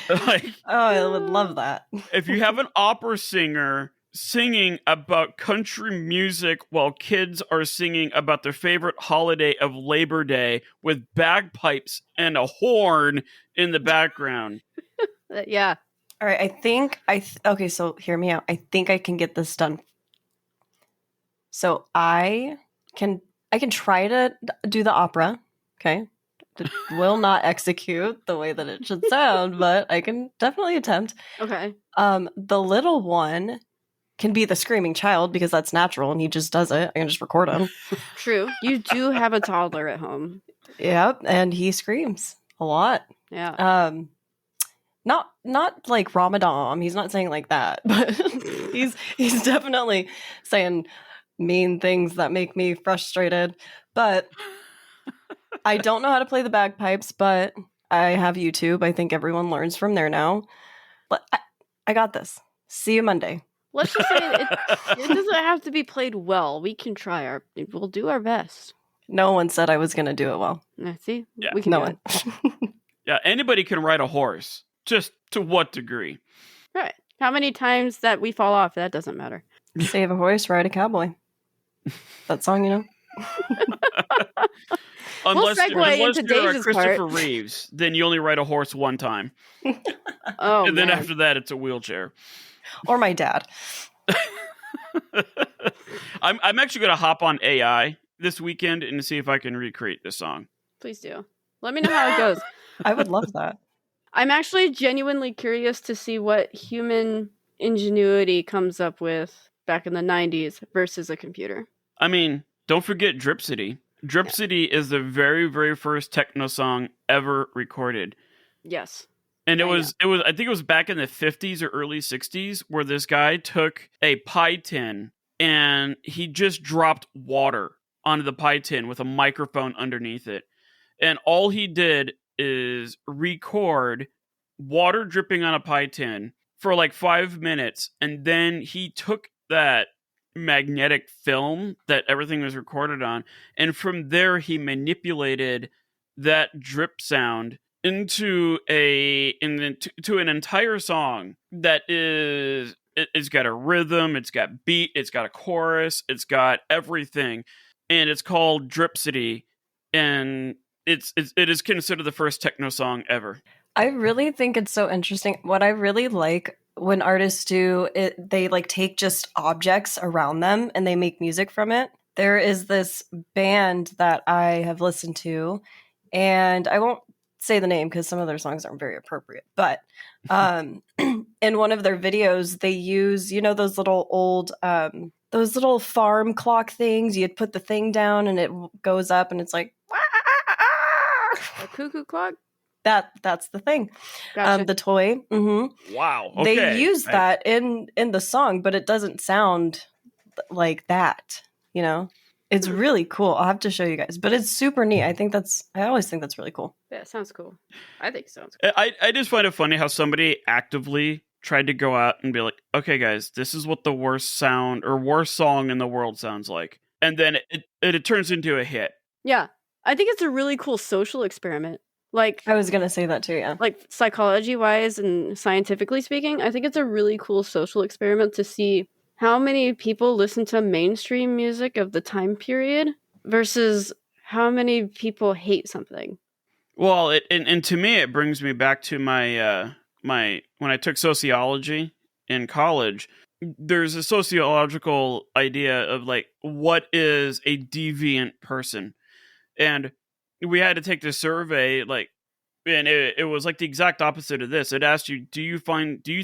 Like,
Oh, I would love that.
if you have an opera singer singing about country music while kids are singing about their favorite holiday of Labor Day with bagpipes and a horn in the background.
Yeah.
All right. I think okay. So hear me out. I think I can get this done. So I can try to do the opera. Okay. It will not execute the way that it should sound, but I can definitely attempt.
Okay.
The little one can be the screaming child because that's natural and he just does it. I can just record him.
True. You do have a toddler at home.
Yep, and he screams a lot.
Yeah.
Not like Ramadan. He's not saying like that, but he's definitely saying mean things that make me frustrated. But I don't know how to play the bagpipes, but I have YouTube. I think everyone learns from there now. But I got this. See you Monday.
Let's just say it doesn't have to be played well. We can try we'll do our best.
No one said I was going to do it well.
See?
Yeah.
We can
No
do
one.
it.
Yeah, anybody can ride a horse. Just to what degree?
Right. How many times that we fall off, that doesn't matter.
Save a horse, ride a cowboy. That song, you know?
Unless
segue
unless
into
you're
Deja's
Christopher
part.
Reeves, then you only ride a horse one time,
Oh,
and then
man.
after that, it's a wheelchair.
Or my dad.
I'm actually gonna hop on AI this weekend and see if I can recreate this song.
Please do. Let me know how it goes.
I would love that.
I'm actually genuinely curious to see what human ingenuity comes up with back in the 90s versus a computer.
I mean, don't forget Drip City. Drip City is the very, very first techno song ever recorded.
Yes.
And it was I think it was back in the 50s or early 60s where this guy took a pie tin and he just dropped water onto the pie tin with a microphone underneath it. And all he did is record water dripping on a pie tin for like 5 minutes, and then he took that magnetic film that everything was recorded on, and from there he manipulated that drip sound into to an entire song that it's got a rhythm, it's got beat, it's got a chorus, it's got everything, and it's called Drip City, and it is considered the first techno song ever.
I really think it's so interesting. What I really like when artists do it, they like take just objects around them and they make music from it. There is this band that I have listened to, and I won't say the name because some of their songs aren't very appropriate, but in one of their videos they use, you know, those little old those little farm clock things. You'd put the thing down and it goes up and it's like
A cuckoo clock?
that's the thing.
Gotcha.
The toy. Mm-hmm.
Wow. Okay.
They use that in the song, but it doesn't sound like that, you know? It's really cool. I'll have to show you guys, but it's super neat. I always think that's really cool.
Yeah, sounds cool. I think it sounds cool.
I just find it funny how somebody actively tried to go out and be like, okay, guys, this is what the worst sound or worst song in the world sounds like. And then it turns into a hit.
Yeah. I think it's a really cool social experiment. Like,
I was going to say that too, yeah.
like psychology-wise and scientifically speaking, I think it's a really cool social experiment to see how many people listen to mainstream music of the time period versus how many people hate something.
Well, and to me, it brings me back to my when I took sociology in college. There's a sociological idea of like, what is a deviant person? And we had to take this survey, like, and it was like the exact opposite of this. It asked you, do you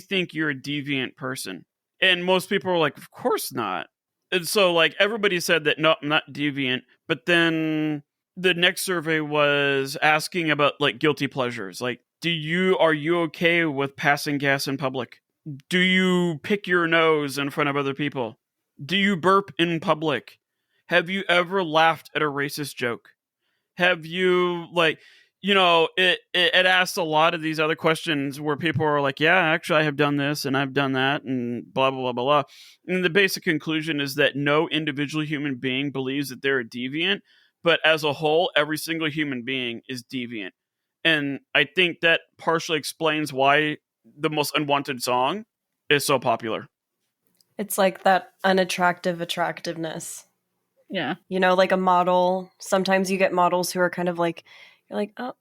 think you're a deviant person? And most people were like, of course not. And so like everybody said that, no, I'm not deviant. But then the next survey was asking about like guilty pleasures. Like, are you okay with passing gas in public? Do you pick your nose in front of other people? Do you burp in public? Have you ever laughed at a racist joke? Have you, like, you know, it asks a lot of these other questions where people are like, yeah, actually I have done this and I've done that and blah, blah, blah, blah, blah. And the basic conclusion is that no individual human being believes that they're a deviant, but as a whole, every single human being is deviant. And I think that partially explains why the most unwanted song is so popular.
It's like that unattractive attractiveness.
Yeah.
You know, like a model. Sometimes you get models who are kind of like, you're like, oh,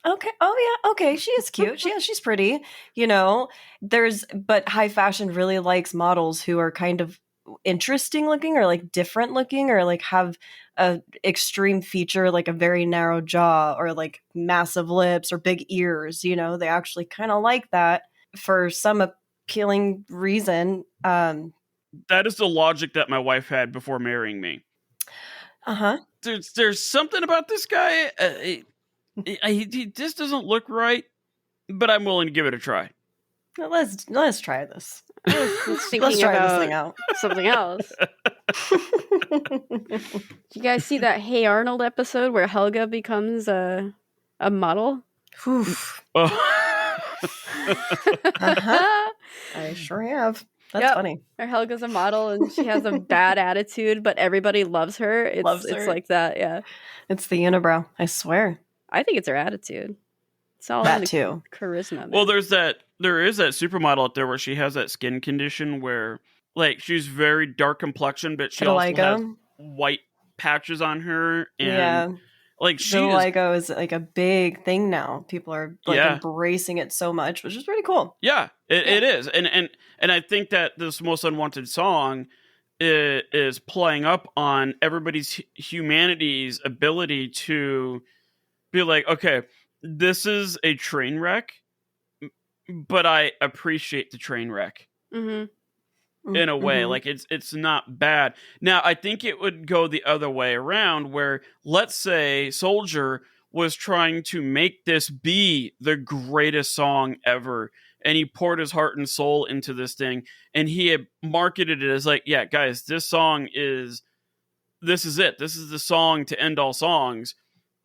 okay. Oh, yeah. Okay. She is cute. She's pretty. You know, but high fashion really likes models who are kind of interesting looking or like different looking or like have a extreme feature, like a very narrow jaw or like massive lips or big ears. You know, they actually kind of like that for some appealing reason.
That is the logic that my wife had before marrying me.
Uh-huh.
There's something about this guy. He just doesn't look right, but I'm willing to give it a try.
Well, let's try this.
I was thinking
Let's try
about
this thing out.
something else. Did you guys see that Hey Arnold episode where Helga becomes a model?
Oof.
Oh.
Uh-huh. I sure have. That's funny.
Or Helga's a model and she has a bad attitude, but everybody loves her.
Loves her.
It's like that, yeah.
It's the unibrow. I swear.
I think it's her attitude. It's all
That
in the
too.
charisma. Man.
Well, there is that supermodel out there where she has that skin condition where, like, she's very dark complexion, but she also has white patches on her, and
Yeah.
like she is,
Vitiligo is like a big thing now. People are like
yeah,
embracing it so much, which is pretty cool.
yeah, it is, and I think that this most unwanted song is playing up on everybody's humanity's ability to be like, okay, this is a train wreck, but I appreciate the train wreck in a way. Like it's not bad. Now I think it would go the other way around, where let's say Soldier was trying to make this be the greatest song ever, and he poured his heart and soul into this thing, and he had marketed it as like, yeah, guys, this is it, this is the song to end all songs.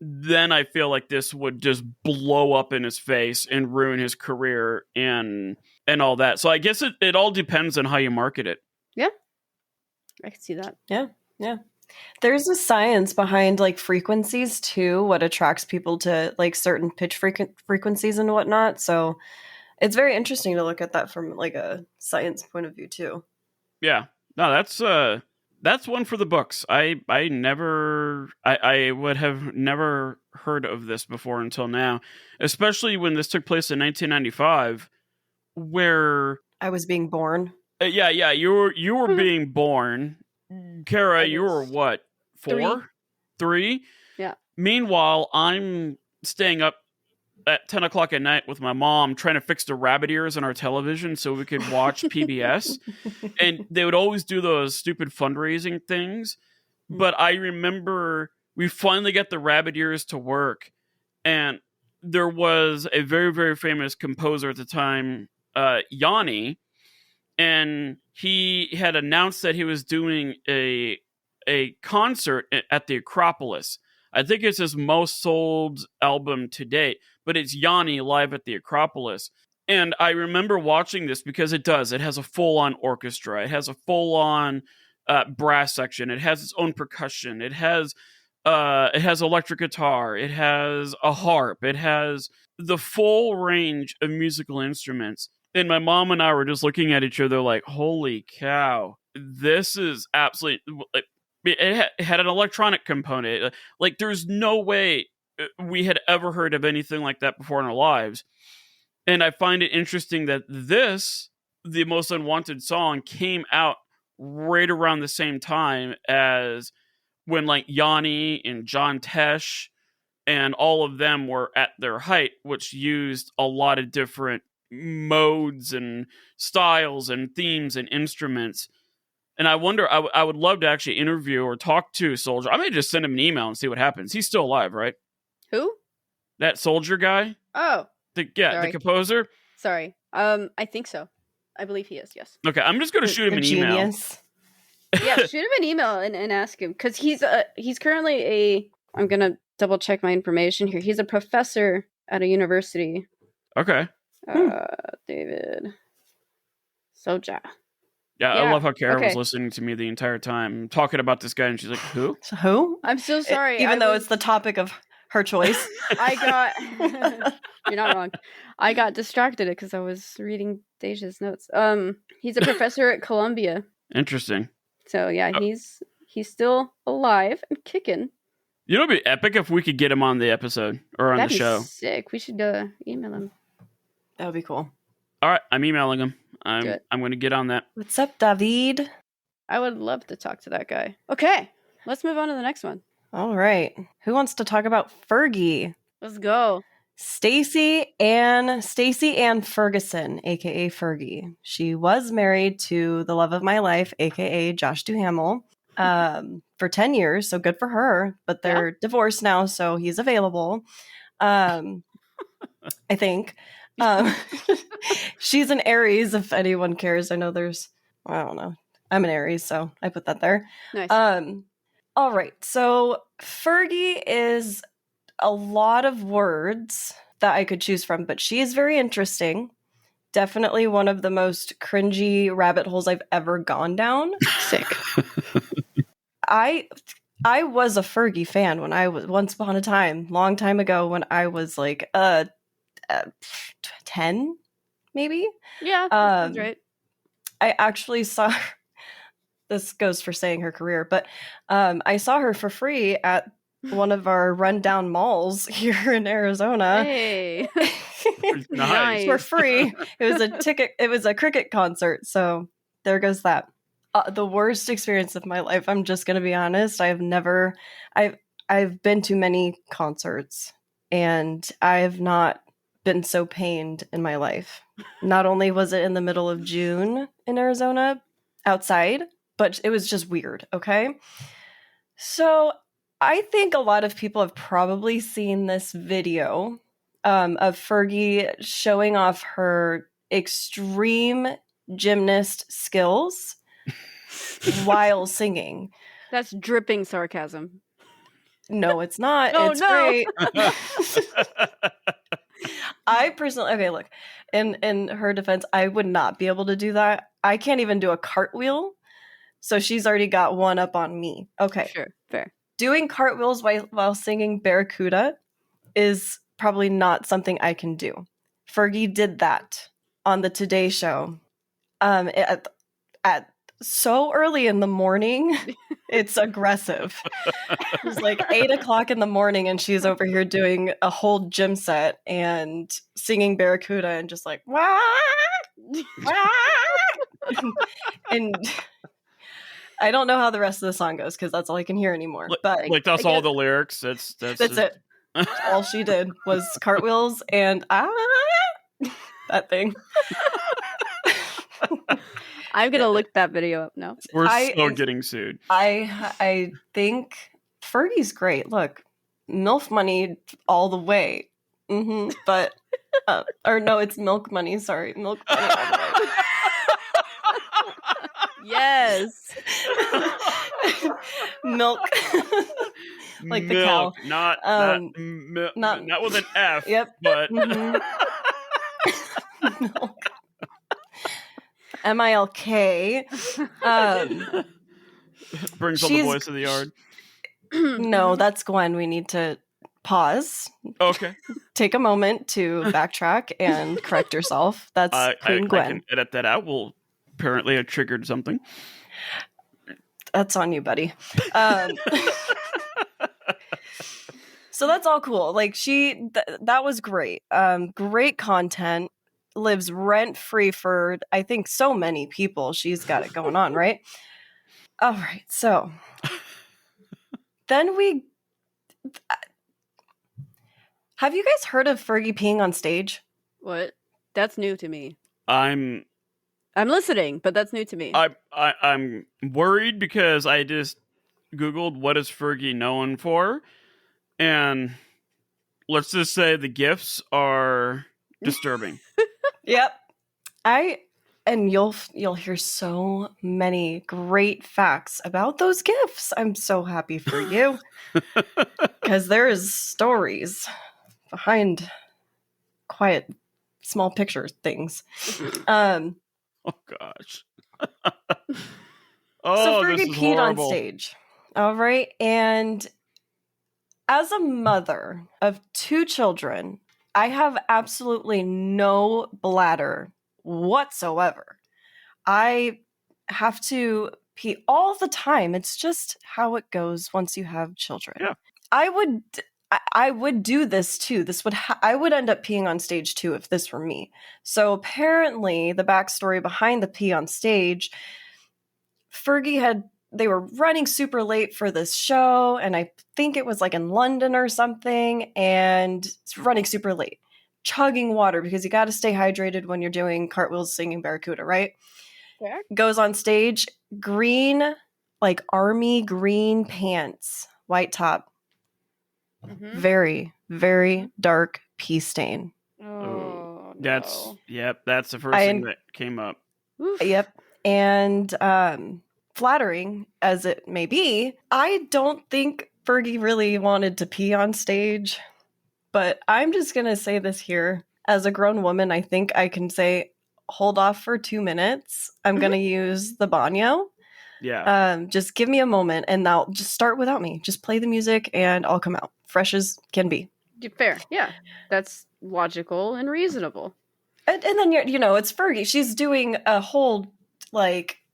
Then I feel like this would just blow up in his face and ruin his career and all that. So I guess it all depends on how you market it.
Yeah, I can see that.
Yeah. There's a science behind like frequencies too, what attracts people to like certain pitch frequencies and whatnot. So it's very interesting to look at that from like a science point of view too.
Yeah. No, that's one for the books. I would have never heard of this before until now, especially when this took place in 1995, where
I was being born.
Yeah, you were being born. Kara, you were what? 4? 3?
Yeah.
Meanwhile, I'm staying up at 10 o'clock at night with my mom trying to fix the rabbit ears on our television so we could watch PBS. And they would always do those stupid fundraising things. But I remember we finally got the rabbit ears to work. And there was a very, very famous composer at the time, Yanni. And he had announced that he was doing a concert at the Acropolis. I think it's his most sold album to date, but it's Yanni live at the Acropolis. And I remember watching this because it has a full-on orchestra. It has a full-on brass section. It has its own percussion. It has electric guitar. It has a harp. It has the full range of musical instruments. And my mom and I were just looking at each other like, holy cow, this is absolutely... It had an electronic component. Like, there's no way we had ever heard of anything like that before in our lives. And I find it interesting that the Most Unwanted song, came out right around the same time as when, like, Yanni and John Tesh and all of them were at their height, which used a lot of different modes and styles and themes and instruments. And I wonder, I would love to actually interview or talk to Soldier. I may just send him an email and see what happens. He's still alive, right?
Who?
That Soldier guy?
Oh.
The composer?
Sorry. I think so. I believe he is, yes.
Okay, I'm just going to shoot him an email.
Yeah, shoot him an email and ask him. Because he's currently I'm going to double check my information here. He's a professor at a university.
Okay.
David Soja.
Yeah, I love how Kara was listening to me the entire time, talking about this guy, and she's like, who?
Who?
I'm so sorry.
Even though it's the topic of her choice.
You're not wrong. I got distracted because I was reading Deja's notes. He's a professor at Columbia.
Interesting.
So yeah, he's still alive and kicking.
You know, it'd be epic if we could get him on the episode or on the show.
Sick. We should email him.
That would be cool.
All right, I'm emailing him. I'm going to get on that.
What's up, David?
I would love to talk to that guy. Okay, let's move on to the next one.
All right. Who wants to talk about Fergie?
Let's go.
Stacey Ann Ferguson, aka Fergie. She was married to the love of my life, aka Josh Duhamel, for 10 years. So good for her. But they're divorced now, so he's available. I think. She's an Aries, if anyone cares. I know I don't know. I'm an Aries, so I put that there.
Nice.
All right. So Fergie is a lot of words that I could choose from, but she is very interesting. Definitely one of the most cringy rabbit holes I've ever gone down.
Sick.
I was a Fergie fan when I was once upon a time, long time ago, when I was like 10, maybe.
Yeah, that's right.
I actually saw this goes for saying her career, but I saw her for free at one of our rundown malls here in Arizona.
Hey.
Nice.
For free. It was a cricket concert, so there goes that. The worst experience of my life, I'm just gonna be honest. I've been to many concerts, and I have not been so pained in my life. Not only was it in the middle of June in Arizona outside, but it was just weird, okay? So I think a lot of people have probably seen this video of Fergie showing off her extreme gymnast skills while singing.
That's dripping sarcasm.
No, it's not.
Oh,
It's
no.
great. I personally, okay, look, in her defense, I would not be able to do that. I can't even do a cartwheel. So she's already got one up on me. Okay.
Sure, fair.
Doing cartwheels while singing Barracuda is probably not something I can do. Fergie did that on the Today Show at so early in the morning. It's aggressive. It was like 8 o'clock in the morning, and she's over here doing a whole gym set and singing Barracuda and just like, wah, wah. And I don't know how the rest of the song goes because that's all I can hear anymore. But
like that's all the lyrics. That's
it. All she did was cartwheels and that thing.
I'm gonna look that video up now.
We're so getting sued.
I think Fergie's great. Look, MILF money all the way. Mm-hmm. But or no, it's milk money. Sorry, milk money all the way.
Yes.
Milk. Like the
milk,
cow.
Not with an F.
Yep.
But
mm-hmm. Milk. MILK.
Brings on the voice of the yard.
No, that's Gwen. We need to pause.
Okay.
Take a moment to backtrack and correct yourself. That's Queen Gwen.
I can edit that out. Well, apparently I triggered something.
That's on you, buddy. So that's all cool. Like that was great. Great content. Lives rent free for I think so many people. She's got it going on, right? All right. So then have you guys heard of Fergie peeing on stage?
What? That's new to me.
I'm
listening, but that's new to me.
I'm worried because I just Googled what is Fergie known for, and let's just say the gifts are disturbing.
Yep. And you'll hear so many great facts about those gifts. I'm so happy for you because there is stories behind quiet small picture things.
Oh gosh.
So Fergie peed on stage. All right. And as a mother of 2 children, I have absolutely no bladder whatsoever. I have to pee all the time. It's just how it goes once you have children.
Yeah.
I would do this too. I would end up peeing on stage too if this were me. So apparently the backstory behind the pee on stage, they were running super late for this show, and I think it was like in London or something, and it's running super late. Chugging water because you got to stay hydrated when you're doing cartwheels singing Barracuda, right?
Fair.
Goes on stage, green, like army green pants, white top. Mm-hmm. Very, very dark pee stain.
Oh,
that's
no.
Yep, that's the first thing that came up.
Oof.
Yep. And flattering as it may be, I don't think Fergie really wanted to pee on stage. But I'm just going to say this here. As a grown woman, I think I can say, hold off for 2 minutes. I'm going to use the banyo.
Yeah.
Just give me a moment and I'll just start without me. Just play the music and I'll come out. Fresh as can be.
Fair. Yeah. That's logical and reasonable.
And then, it's Fergie. She's doing a whole,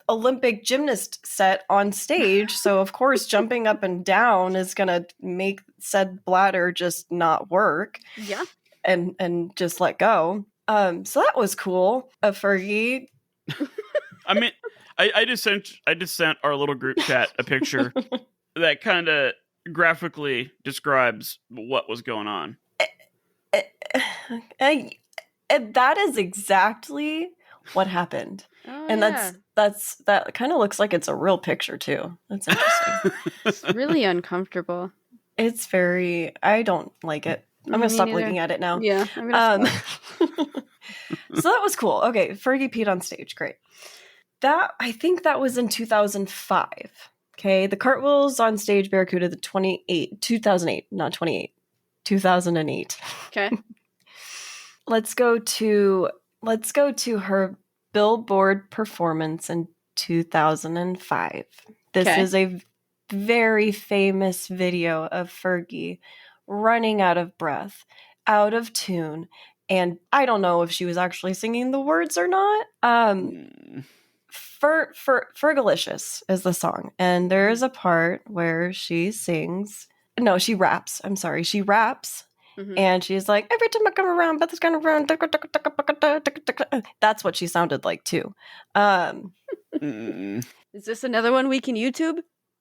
Olympic gymnast set on stage. So of course, jumping up and down is going to make said bladder just not work.
Yeah.
And just let go. So that was cool. A Fergie.
I mean, I just sent our little group chat a picture that kind of graphically describes what was going on.
That is exactly what happened.
Oh,
And
yeah.
that kind of looks like it's a real picture too. That's interesting.
It's really uncomfortable.
It's very, I don't like it. I'm gonna stop looking at it now.
Yeah, I'm gonna stop.
So that was cool. Okay, Fergie peed on stage. Great. I think that was in 2005. Okay, the cartwheels on stage Barracuda 2008, not 28, 2008.
Okay.
Let's go to her Billboard performance in 2005. This is a very famous video of Fergie running out of breath, out of tune, and I don't know if she was actually singing the words or not. Fergalicious is the song, and there is a part where she sings. No, she raps. I'm sorry, she raps. Mm-hmm. And she's like, every time I come around, but this kind of around. That's what she sounded like too.
Is this another one we can YouTube?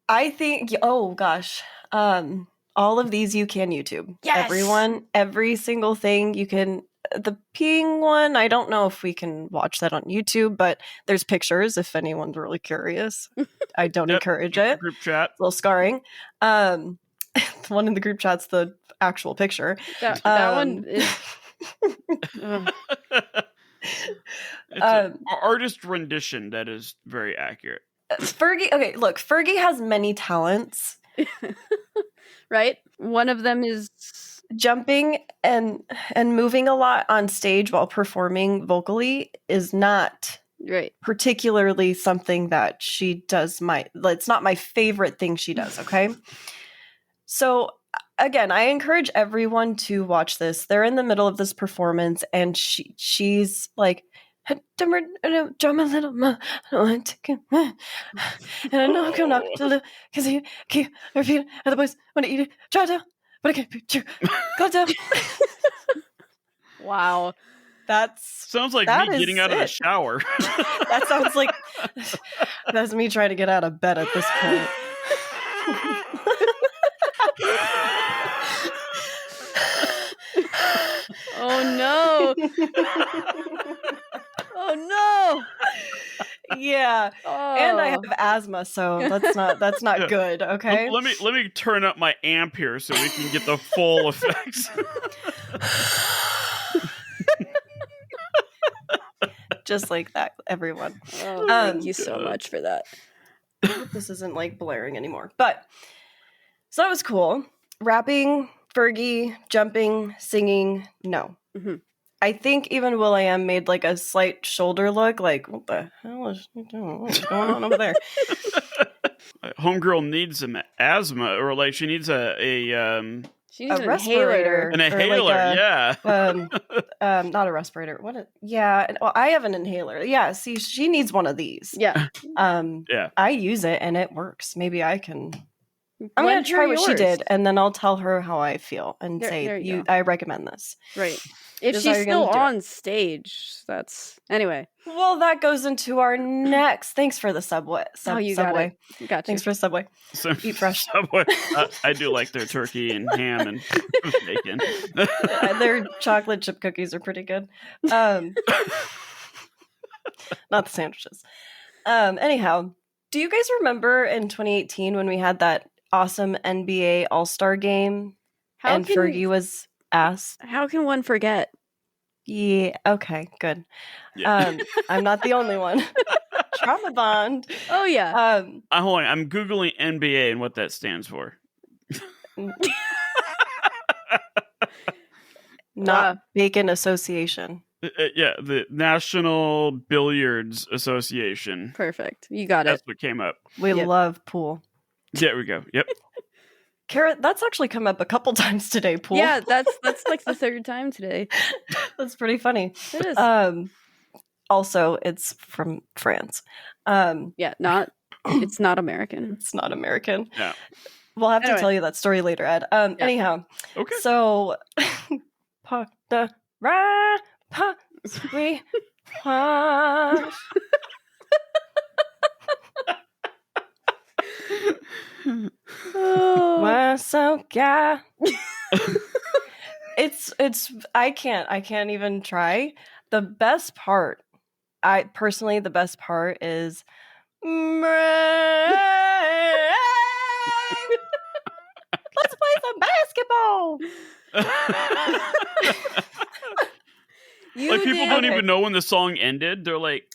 I think. Oh gosh, all of these you can YouTube.
Yes!
Every single thing you can. The peeing one, I don't know if we can watch that on YouTube, but there's pictures if anyone's really curious. I don't encourage it.
Group chat,
a little scarring. The one in the group chat's the actual picture.
That one is
it's an artist rendition that is very accurate.
Fergie, okay, look, Fergie has many talents.
Right? One of them is
jumping and moving a lot on stage while performing vocally is not particularly something that she does. It's not my favorite thing she does, okay? So again, I encourage everyone to watch this. They're in the middle of this performance, and she's like, drum a little more, and I know I'm coming up to the because you keep repeating and the boys want to eat it, try to, but I can't be true. Go down.
Wow.
Sounds like me getting out of the shower.
That sounds like that's me trying to get out of bed at this point.
Oh no. Oh no.
Yeah. Oh. And I have asthma, so that's not good, okay?
Let me turn up my amp here so we can get the full effects.
Just like that, everyone.
Oh, thank you so much for that.
I hope this isn't like blaring anymore. But so that was cool. Rapping, Fergie, jumping, singing, no. Mm-hmm. I think even will.i.am made like a slight shoulder look, like, what the hell is what's going on over there?
Homegirl needs some asthma, or like she needs a
she needs
an respirator.
An inhaler,
not a respirator. Well, I have an inhaler. Yeah, see, she needs one of these.
Yeah.
I use it and it works. Maybe I can. I'm going to try what she did, and then I'll tell her how I feel and say, I recommend this.
Right. If she's still on stage, that's... Anyway.
Well, that goes into our next... Thanks for the Subway.
You
Subway.
Got you.
Thanks for Subway. Eat fresh.
Subway. I do like their turkey and ham and bacon.
Their chocolate chip cookies are pretty good. Not the sandwiches. Anyhow, do you guys remember in 2018 when we had that awesome NBA All-Star game and Fergie was asked?
How can one forget?
Yeah, okay, good. Yeah. I'm not the only one. Trauma bond.
Oh, yeah.
Hold on, I'm Googling NBA and what that stands for.
Not Bacon Association.
Yeah, the National Billiards Association.
Perfect. You got
That's what came up.
We love pool.
There we go. Yep.
Kara, that's actually come up a couple times today, pool.
Yeah, that's like the third time today.
That's pretty funny.
It is.
Also, it's from France.
Yeah, it's not American.
It's not American.
Yeah.
We'll have to
Anyway.
tell you that story later, Ed. Anyhow,
Okay.
so pa the ra pa we wash.
Oh.
So yeah. It's I can't even try. The best part, the best part is let's play some basketball.
Like people don't even know when the song ended. They're like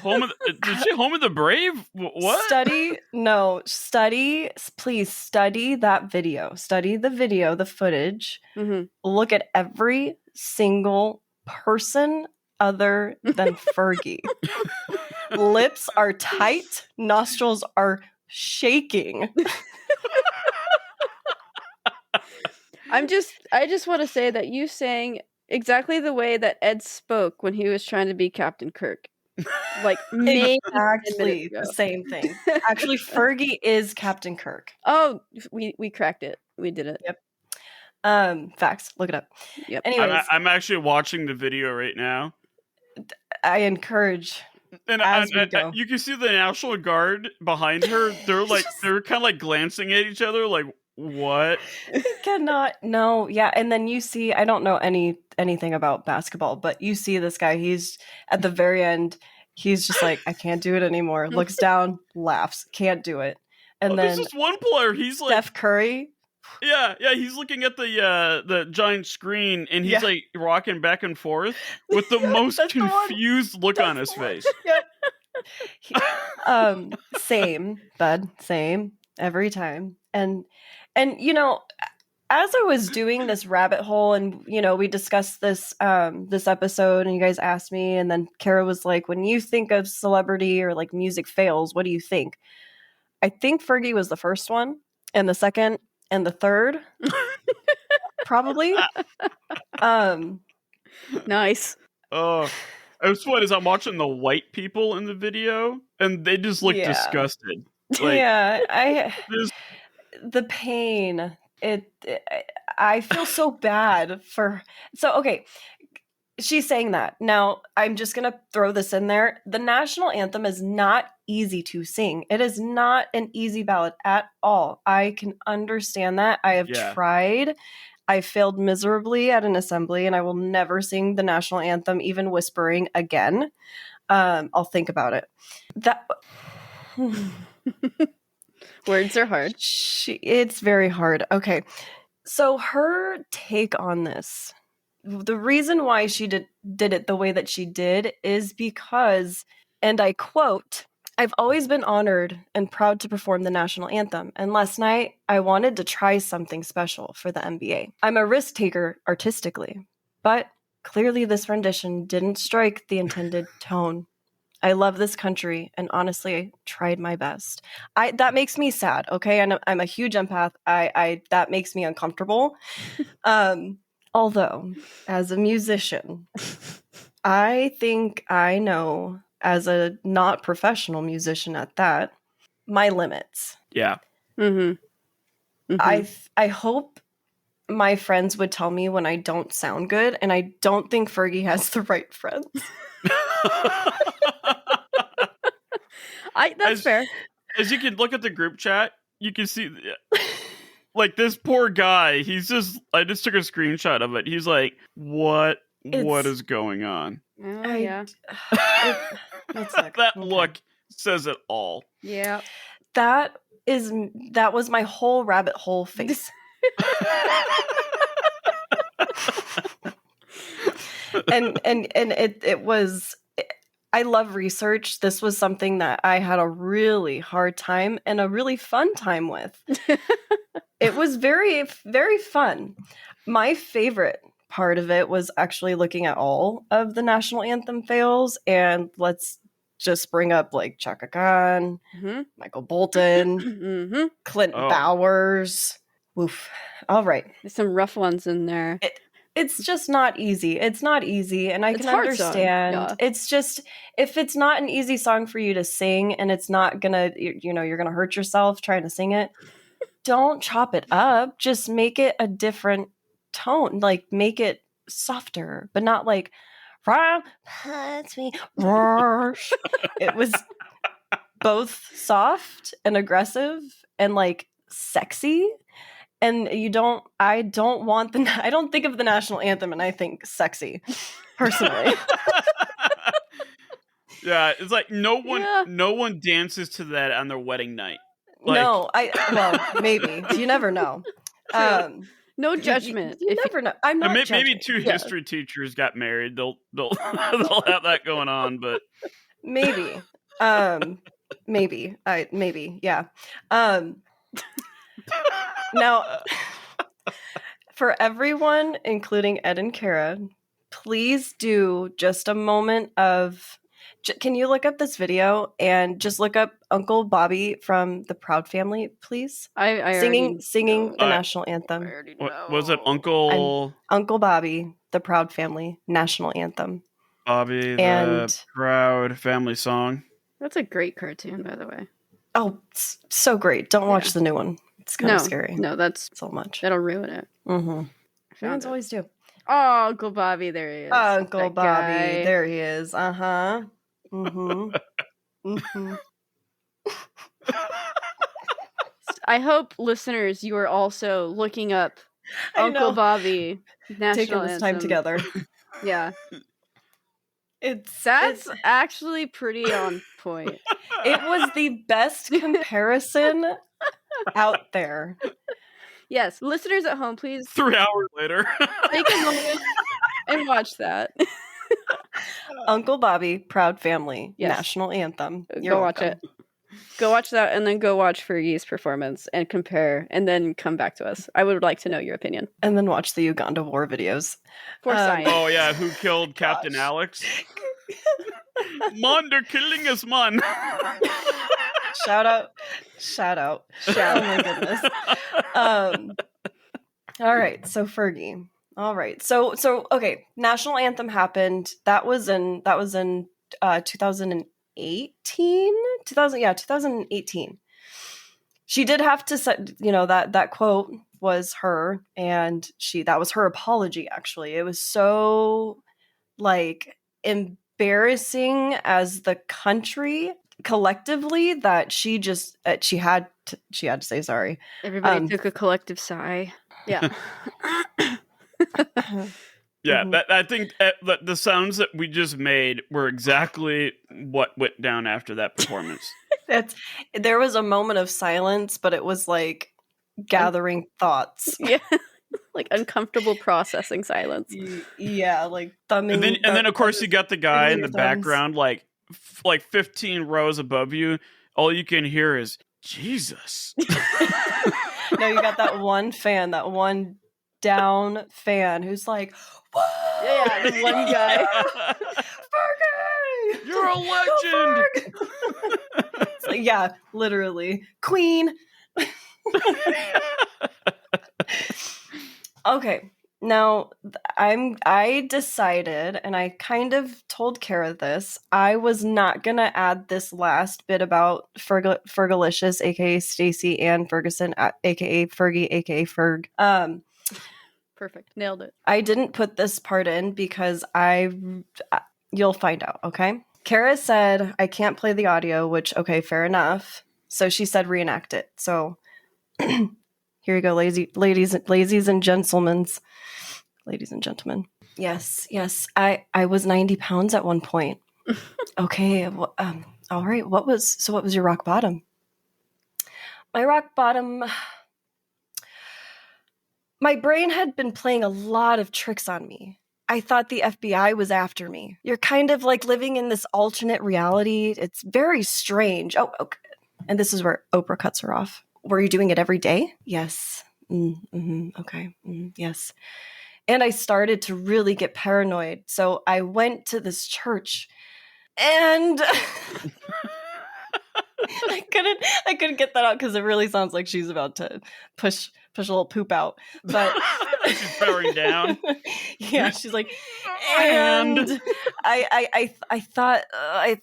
home of did she home of the brave? What?
Please study that video. Study the video, the footage.
Mm-hmm.
Look at every single person other than Fergie. Lips are tight, nostrils are shaking.
I just want to say that you sang exactly the way that Ed spoke when he was trying to be Captain Kirk. Like maybe
exactly the same thing. Actually, Fergie is Captain Kirk.
Oh, we cracked it. We did it.
Yep. Facts. Look it up.
Yep.
Anyways,
I'm actually watching the video right now.
I encourage.
And you can see the National Guard behind her. They're kind of like glancing at each other, like what?
Cannot. No. Yeah. And then you see, I don't know anything about basketball, but you see this guy. He's at the very end. He's just like, I can't do it anymore. Looks down, laughs, can't do it. And then
there's this one player. He's like
Steph Curry.
Yeah. He's looking at the giant screen, and he's like rocking back and forth with the most confused look on his face.
Yep. Same, bud. Same every time. And you know, as I was doing this rabbit hole, and you know, we discussed this this episode, and you guys asked me, and then Kara was like, when you think of celebrity or like music fails, what do you think? I think Fergie was the first one, and the second, and the third, probably.
Nice.
Oh, it's what is I'm watching the white people in the video, and they just look disgusted. Like,
the pain. I feel so bad for. So okay, she's saying that. Now I'm just gonna throw this in there. The national anthem is not easy to sing. It is not an easy ballad at all. I can understand that. I have tried. I failed miserably at an assembly, and I will never sing the national anthem, even whispering again. I'll think about it. That.
Words are hard.
It's very hard. Okay. So her take on this, the reason why she did it the way that she did is because, and I quote, I've always been honored and proud to perform the national anthem, and last night I wanted to try something special for the NBA. I'm a risk taker artistically, but clearly this rendition didn't strike the intended tone. I love this country, and honestly, I tried my best. That makes me sad, okay? And I'm a huge empath. That makes me uncomfortable. Although, as a musician, I think I know, as a not professional musician at that, my limits.
Yeah.
Mm-hmm. Mm-hmm.
I hope my friends would tell me when I don't sound good, and I don't think Fergie has the right friends.
That's fair.
As you can look at the group chat, you can see like this poor guy. I just took a screenshot of it. He's like, what is going on?
Oh, yeah.
That look says it all.
Yeah.
That was my whole rabbit hole face. and it was. I love research. This was something that I had a really hard time and a really fun time with. It was very, very fun. My favorite part of it was actually looking at all of the national anthem fails, and let's just bring up like Chaka Khan, Michael Bolton, Clint Bowers. Oof. All right.
There's some rough ones in there.
it's just not easy. It's not easy, and I
It's
can
a hard song,
understand.
yeah.
It's just, if it's not an easy song for you to sing and it's not gonna, you're gonna hurt yourself trying to sing it, don't chop it up. Just make it a different tone. Like, make it softer, but not like, hurts me. It was both soft and aggressive and like sexy. And I don't think of the national anthem and I think sexy, personally.
Yeah, it's like no
Yeah.
one dances to that on their wedding night. Like,
No, well, maybe. You never know.
No judgment.
You never know. I'm not
maybe
judging.
two
Yeah.
history teachers got married. They'll they'll have that going on, but
Maybe. Maybe. Yeah. Now, for everyone, including Ed and Kara, please do just a moment of. Can you look up this video and just look up Uncle Bobby from the Proud Family, please?
I
Singing
know.
the national anthem.
I already
what
know.
was it, Uncle
Uncle Bobby, the Proud Family, national anthem.
Bobby,
And-
the Proud Family song?
That's a great cartoon, by the way.
Oh, so great! Don't watch
Yeah.
the new one. It's kind of scary.
No, that's
So much.
that'll ruin it.
Mm-hmm.
Found
Fans
it.
always do.
Oh, Uncle Bobby, there he is.
Uncle
That
Bobby,
guy.
there he is. Uh-huh. Mm-hmm. Mm-hmm.
I hope, listeners, you are also looking up
I
Uncle
know.
Bobby national
Taking this time
anthem.
together.
Yeah,
That's
that's actually pretty on point.
it was the best comparison out there.
Yes, listeners at home, please
3 hours later.
take a moment and watch that.
Uncle Bobby, Proud Family,
Yes.
national anthem. You're
Go watch
welcome.
it. Go watch that, and then go watch Fergie's performance and compare, and then come back to us. I would like to know your opinion.
And then watch the Uganda war videos.
For science.
Oh yeah, who killed Captain
Gosh.
Alex? Man, they're killing us, man.
Shout out. Oh my goodness. All right, so Fergie. All right. So okay, national anthem happened. That was in 2018. 2018. She did have to set, that quote was her, and that was her apology. Actually, it was so like embarrassing as the country collectively that she just she had to say sorry.
Everybody took a collective sigh. Yeah.
Yeah,
Mhm.
I think the sounds that we just made were exactly what went down after that performance.
There was a moment of silence, but it was like gathering thoughts.
Yeah. Like uncomfortable processing silence.
Yeah, like thumbing.
And then of course you got the guy in the
thumbs.
background, like 15 rows above you. All you can hear is Jesus.
No, you got that one fan, that one down fan who's like, whoa!
Yeah, the one guy.
Fergie!
You're a
Go
legend.
Ferg! It's like, yeah, literally. Queen. Okay. Now, I decided, and I kind of told Kara this, I was not going to add this last bit about Fergalicious, aka Stacy Ann Ferguson, aka Fergie, aka Ferg.
Perfect. Nailed it.
I didn't put this part in because you'll find out, okay? Kara said, I can't play the audio, which, okay, fair enough. So she said reenact it. So here you go, ladies and gentlemen. Ladies and gentlemen. Yes. I was 90 pounds at one point. Okay. All right. What was your rock bottom? My rock bottom. My brain had been playing a lot of tricks on me. I thought the FBI was after me. You're kind of like living in this alternate reality. It's very strange. Oh, okay. And this is where Oprah cuts her off. Were you doing it every day? Yes. Okay. Yes. And I started to really get paranoid. So I went to this church and I couldn't get that out because it really sounds like she's about to push a little poop out. But
She's powering down.
Yeah, she's like,
And
and I thought the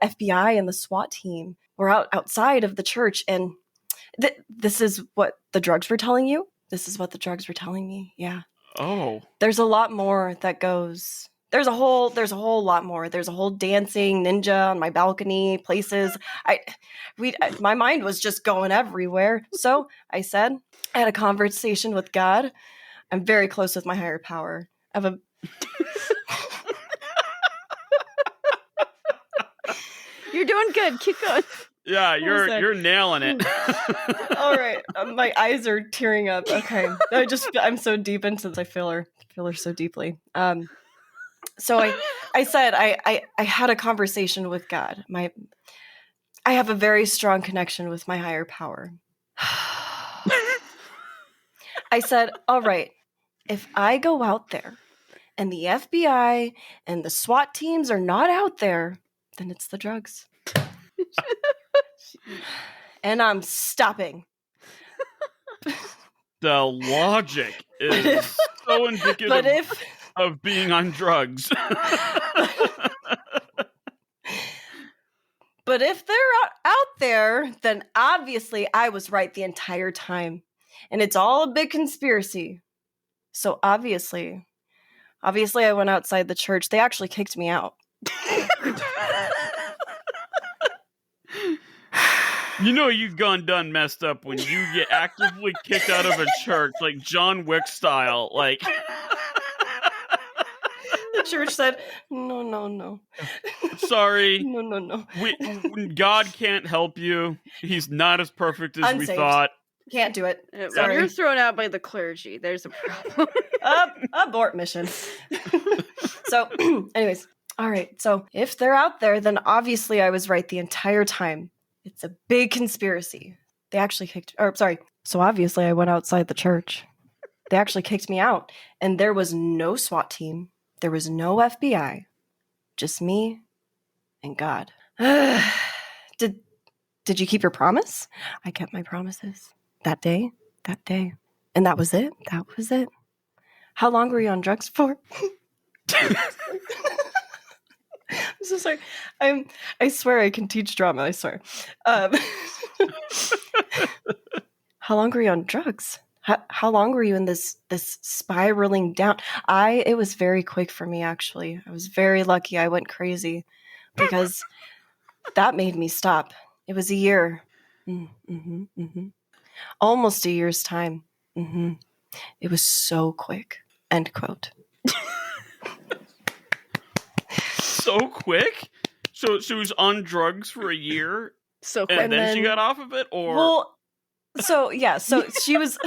FBI and the SWAT team were outside of the church, and this is what the drugs were telling you. This is what the drugs were telling me. Yeah.
oh,
There's a lot more that goes. There's a whole lot more. There's a whole dancing ninja on my balcony, places. My mind was just going everywhere. So I said, I had a conversation with God. I'm very close with my higher power. I have a
You're doing good. Keep going.
yeah,
was that?
you're nailing it.
All right, my eyes are tearing up. Okay, I'm so deep into this. I feel her so deeply. So I said I had a conversation with God. I have a very strong connection with my higher power. I said, all right, if I go out there and the FBI and the SWAT teams are not out there, then it's the drugs. And I'm stopping.
The logic is so indicative of being on drugs.
But if they're out there, then obviously I was right the entire time. And it's all a big conspiracy. So obviously I went outside the church. They actually kicked me out.
You know you've gone done messed up when you get actively kicked out of a church, like John Wick style. Like
the church said, no.
Sorry.
No.
God can't help you. He's not as perfect as
Unsaved.
we thought.
Can't do it.
When you're thrown out by the clergy, there's a problem.
Abort mission. So, anyways, all right. So if they're out there, then obviously I was right the entire time. It's a big conspiracy. They actually So obviously I went outside the church. They actually kicked me out. And there was no SWAT team. There was no FBI. Just me and God. Did you keep your promise? I kept my promises. That day. And that was it. How long were you on drugs for? I'm so sorry. I swear I can teach drama. I swear. How long were you on drugs? How long were you in this spiraling down? It was very quick for me, actually. I was very lucky. I went crazy because that made me stop. It was a year. Almost a year's time. It was so quick. End quote.
So quick? So she was on drugs for a year?
So quick.
And then she got off of it? Or
well, so she was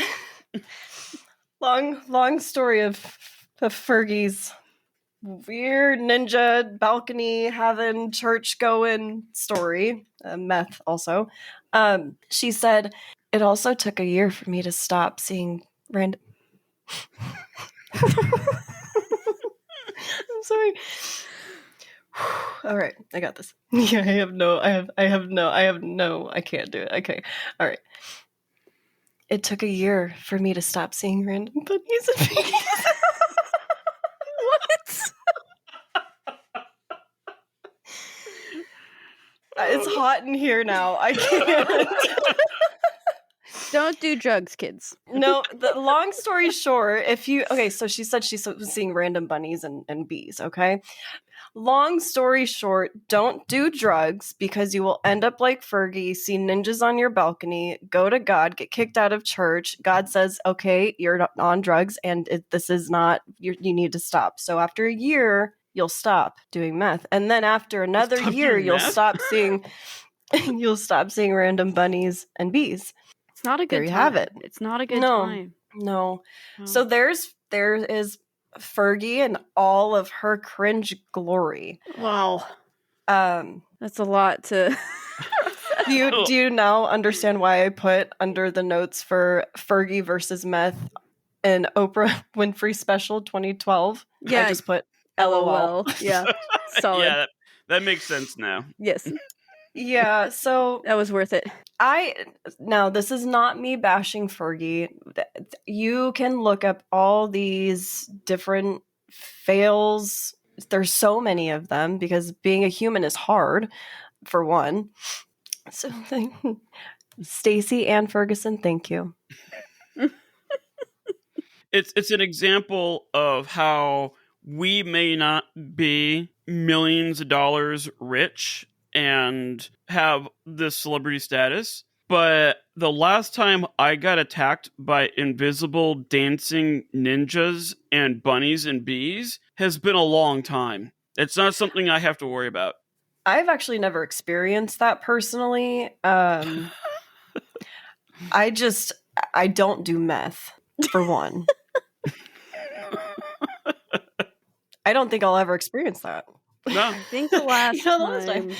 long story of Fergie's weird ninja balcony having church going story, meth also. She said it also took a year for me to stop seeing random. I'm sorry. All right, I got this. Yeah, I can't do it. Okay, all right. It took a year for me to stop seeing random bunnies and bees.
What?
It's hot in here now. I can't.
Don't do drugs, kids.
No, the long story short, so she said she was seeing random bunnies and bees, okay? Long story short, don't do drugs because you will end up like Fergie, see ninjas on your balcony, go to God, get kicked out of church. God says, okay, you're on drugs and this is not, you need to stop. So after a year, you'll stop doing meth. And then after another year, you'll stop seeing random bunnies and bees.
It's not a good
There you
time.
have it.
It's not a good time.
No. So there is Fergie and all of her cringe glory.
Wow. That's a lot to.
Do you now understand why I put under the notes for Fergie versus meth in Oprah Winfrey special 2012?
Yeah.
I just put LOL.
Yeah. Solid.
Yeah, that makes sense now.
Yes.
Yeah, so
That was worth it.
now this is not me bashing Fergie. You can look up all these different fails. There's so many of them because being a human is hard, for one. So, Stacey Ann Ferguson, thank you.
It's an example of how we may not be millions of dollars rich and have this celebrity status, but the last time I got attacked by invisible dancing ninjas and bunnies and bees has been a long time. It's not something I have to worry about.
I've actually never experienced that personally. I don't do meth, for one. I don't think I'll ever experience that.
No.
I think the last
You know, the last
time,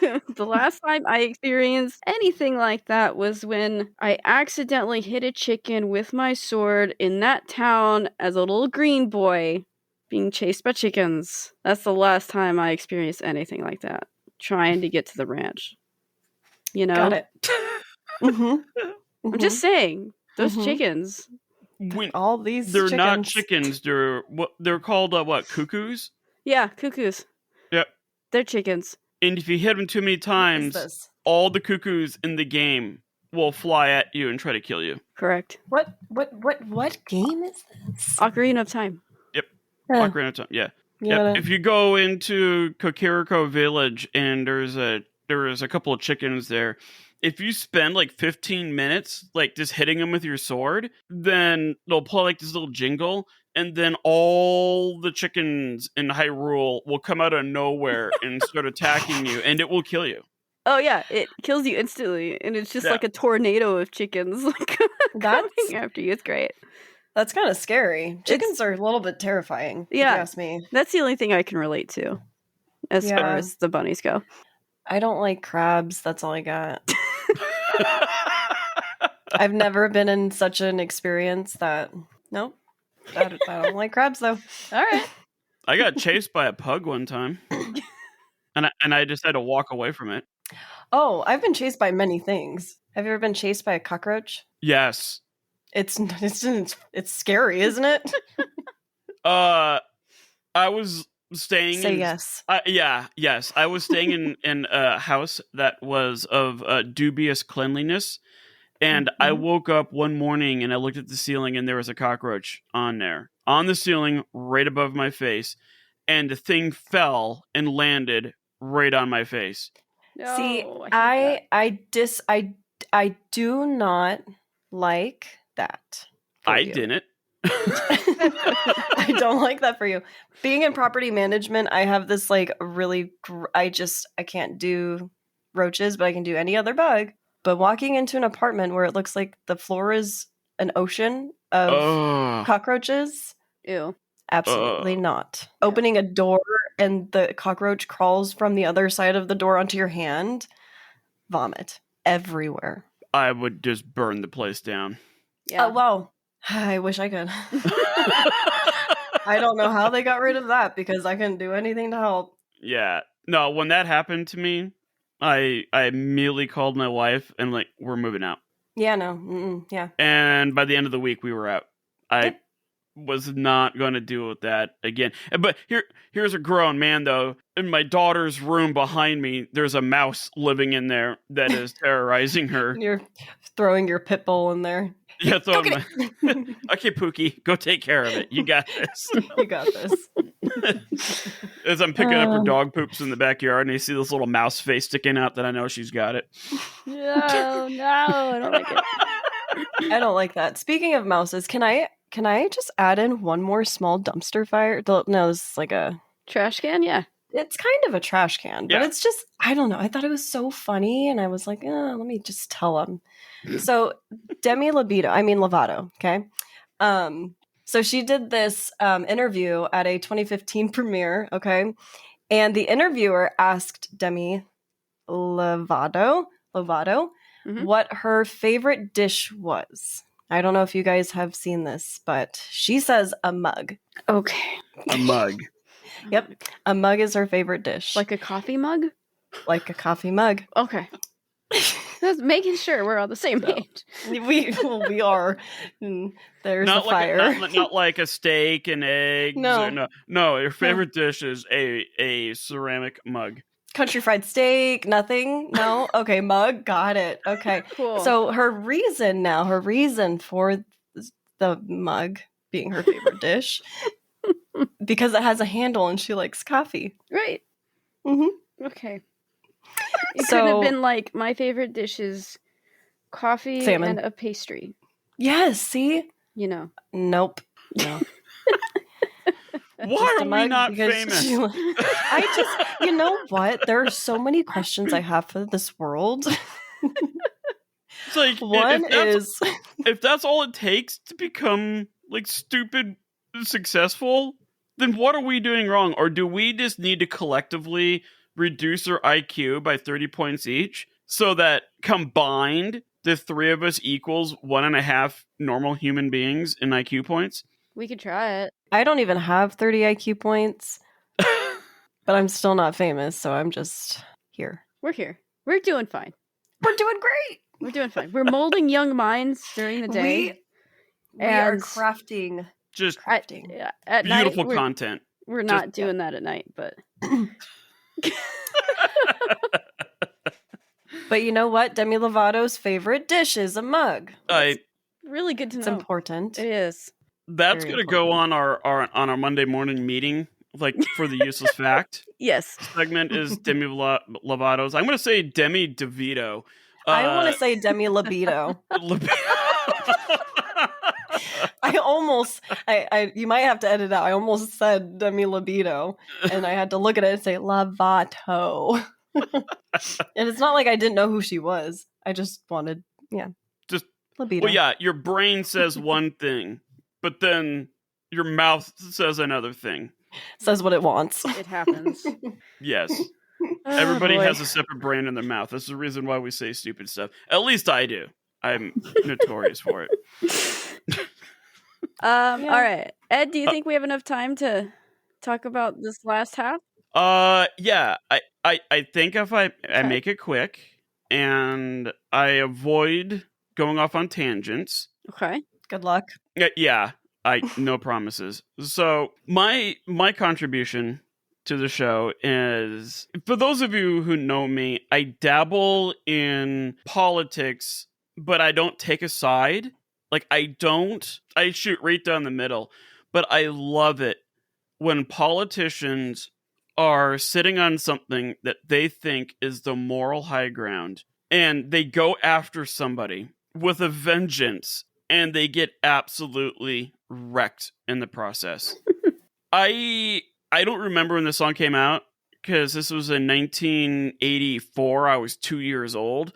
time.
the last time I experienced anything like that was when I accidentally hit a chicken with my sword in that town as a little green boy being chased by chickens. That's the last time I experienced anything like that. Trying to get to the ranch. You know?
Got it. Mm-hmm.
I'm just saying, those
Mhm.
chickens.
When
All these
they're
chickens.
not chickens, they're called what, cuckoos?
Yeah, cuckoos.
Yep.
They're chickens.
And if you hit them too many
What is
times,
this?
all the cuckoos in the game will fly at you and try to kill you.
Correct.
What game is this?
Ocarina of Time.
Yep.
Huh.
Ocarina of Time. Yeah.
Yeah.
Yep. If you go into Kokiriko Village and there's a couple of chickens there, if you spend like 15 minutes like just hitting them with your sword, then they'll play like this little jingle, and then all the chickens in Hyrule will come out of nowhere and start attacking you, and it will kill you.
Oh yeah, it kills you instantly, and it's just
Yeah.
like a tornado of chickens like
That's
coming after you. It's great.
kind of scary. Chickens are a little bit terrifying, if
Yeah.
you ask me.
That's the only thing I can relate to, as far
Yeah.
as the bunnies go.
I don't like crabs. That's all I got. I've never been in such an experience that nope. I don't like crabs though.
All right.
I got chased by a pug one time, and I just had to walk away from it.
Oh, I've been chased by many things. Have you ever been chased by a cockroach?
Yes.
It's scary, isn't it?
I was staying.
Say yes.
Yes. I was staying in a house that was of dubious cleanliness, and I woke up one morning and I looked at the ceiling and there was a cockroach on the ceiling, right above my face, and the thing fell and landed right on my face.
No,
See,
I
I do not like that.
I
you.
didn't.
I don't like that for you. Being in property management, I have this like really I can't do roaches, but I can do any other bug. But walking into an apartment where it looks like the floor is an ocean of
Ugh.
cockroaches,
Ew.
absolutely
Ugh.
not. Opening a door and the cockroach crawls from the other side of the door onto your hand, vomit everywhere.
I would just burn the place down.
Yeah.
Oh, wow. I wish I could. I don't know how they got rid of that because I couldn't do anything to help.
Yeah. No, when that happened to me, I immediately called my wife and like, we're moving out.
Yeah, no. Mm-mm, yeah.
And by the end of the week, we were out. I
Yep.
was not going to deal with that again. But here's a grown man, though. In my daughter's room behind me, there's a mouse living in there that is terrorizing her.
You're throwing your pit bull in there.
Yeah,
Go get
okay, Pookie, go take care of it. You got this.
You got this.
As I'm picking up her dog poops in the backyard, and you see this little mouse face sticking out, that I know she's got it.
No, I don't like it.
I don't like that. Speaking of mouses, can I just add in one more small dumpster fire? No, this is like a
Trash can? Yeah.
it's kind of a trash can, but
Yeah.
it's just I don't know. I thought it was so funny, and I was like, let me just tell him. So Demi Lovato, okay. So she did this interview at a 2015 premiere, okay, and the interviewer asked Demi Lovato
Mhm.
what her favorite dish was. I don't know if you guys have seen this, but she says a mug.
Okay.
A mug.
Yep, a mug is her favorite dish.
Like a coffee mug?
like a coffee mug.
Okay. Just making sure we're on the same page.
We are. There's
not
the
like
fire.
not like a steak and eggs.
No.
No. Your favorite dish is a ceramic mug.
Country fried steak, nothing? No? Okay, mug, got it. Okay.
Cool.
So her reason for the mug being her favorite dish, because it has a handle and she likes coffee.
Right.
Mm-hmm.
Okay. It could have been like my favorite dish is coffee
salmon.
and a pastry.
Yes, see?
You know.
Nope. No.
Why are we not famous?
You know what? There are so many questions I have for this world.
It's like, if that's all it takes to become like stupid successful, then what are we doing wrong? Or do we just need to collectively reduce our IQ by 30 points each so that combined the three of us equals 1.5 normal human beings in IQ points?
We could try it.
I don't even have 30 IQ points, but I'm still not famous, so I'm just here.
We're here. We're doing fine.
We're doing great.
We're doing fine. We're molding young minds during the day.
We are crafting.
Just
crafting.
At
beautiful
night,
content.
We're not doing that at night, but...
But you know what? Demi Lovato's favorite dish is a mug.
Really good to know.
It's important.
It is.
That's going to go on our Monday morning meeting, like for the useless fact.
Yes.
Segment is Demi Lovato's. I'm going to say Demi DeVito.
I want to say Demi Libido. You might have to edit out. I almost said Demi Libido, and I had to look at it and say Lovato. And it's not like I didn't know who she was. I just wanted,
just
libido.
Well, yeah, your brain says one thing, but then your mouth says another thing.
Says what it wants.
It happens.
Yes. Everybody has a separate brain in their mouth. That's the reason why we say stupid stuff. At least I do. I'm notorious for it.
All right. Ed, do you think we have enough time to talk about this last half?
Yeah. I think if I make it quick and I avoid going off on tangents.
Okay.
Good luck.
Yeah. No promises. So my contribution to the show is, for those of you who know me, I dabble in politics, but I don't take a side. Like I shoot right down the middle, but I love it when politicians are sitting on something that they think is the moral high ground and they go after somebody with a vengeance and they get absolutely wrecked in the process. I don't remember when the song came out because this was in 1984. I was 2 years old,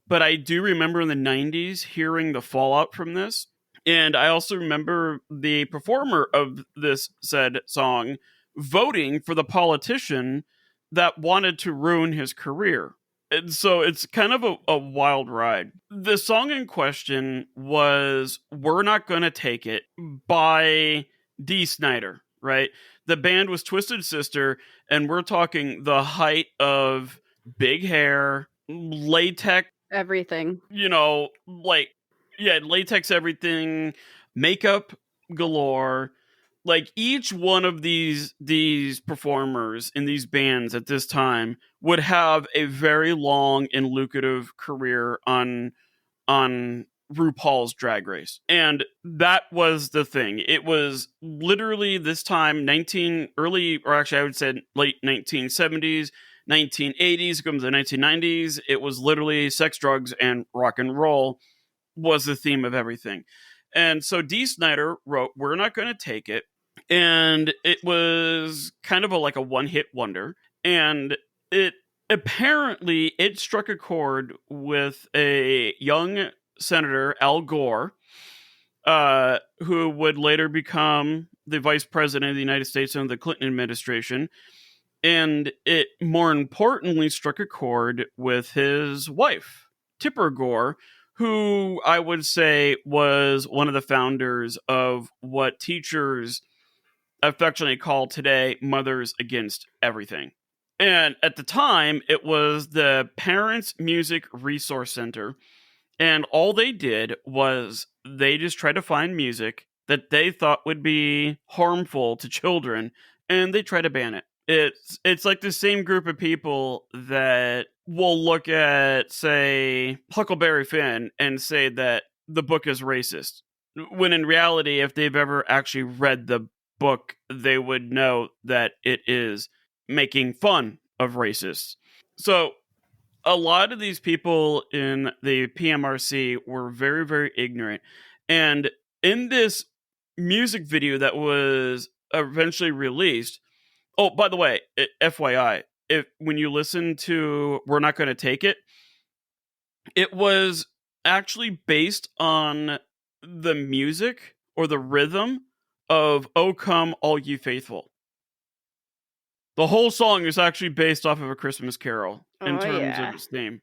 but I do remember in the 90s hearing the fallout from this. And I also remember the performer of this said song voting for the politician that wanted to ruin his career. And so it's kind of a wild ride. The song in question was We're Not Gonna Take It by Dee Snider, right? The band was Twisted Sister, and we're talking the height of big hair, latex.
Everything.
Latex everything, makeup galore. Like each one of these performers in these bands at this time would have a very long and lucrative career on RuPaul's Drag Race. And that was the thing. It was literally this time, late 1970s, 1980s, comes the 1990s. It was literally sex, drugs, and rock and roll was the theme of everything. And so Dee Snider wrote We're Not Gonna Take It. And it was kind of like a one-hit wonder. And it struck a chord with a young Senator, Al Gore, who would later become the vice president of the United States under the Clinton administration. And it, more importantly, struck a chord with his wife, Tipper Gore, who I would say was one of the founders of what teachers affectionately call today Mothers Against Everything. And at the time, it was the Parents Music Resource Center. And all they did was they just tried to find music that they thought would be harmful to children, and they try to ban it. It's like the same group of people that will look at, say, Huckleberry Finn and say that the book is racist. When in reality, if they've ever actually read the book, they would know that it is making fun of racists. So a lot of these people in the PMRC were very, very ignorant. And in this music video that was eventually released, oh, by the way, FYI, when you listen to We're Not Gonna Take It, it was actually based on the music or the rhythm of "O Come All Ye Faithful." The whole song is actually based off of A Christmas Carol in terms of its theme.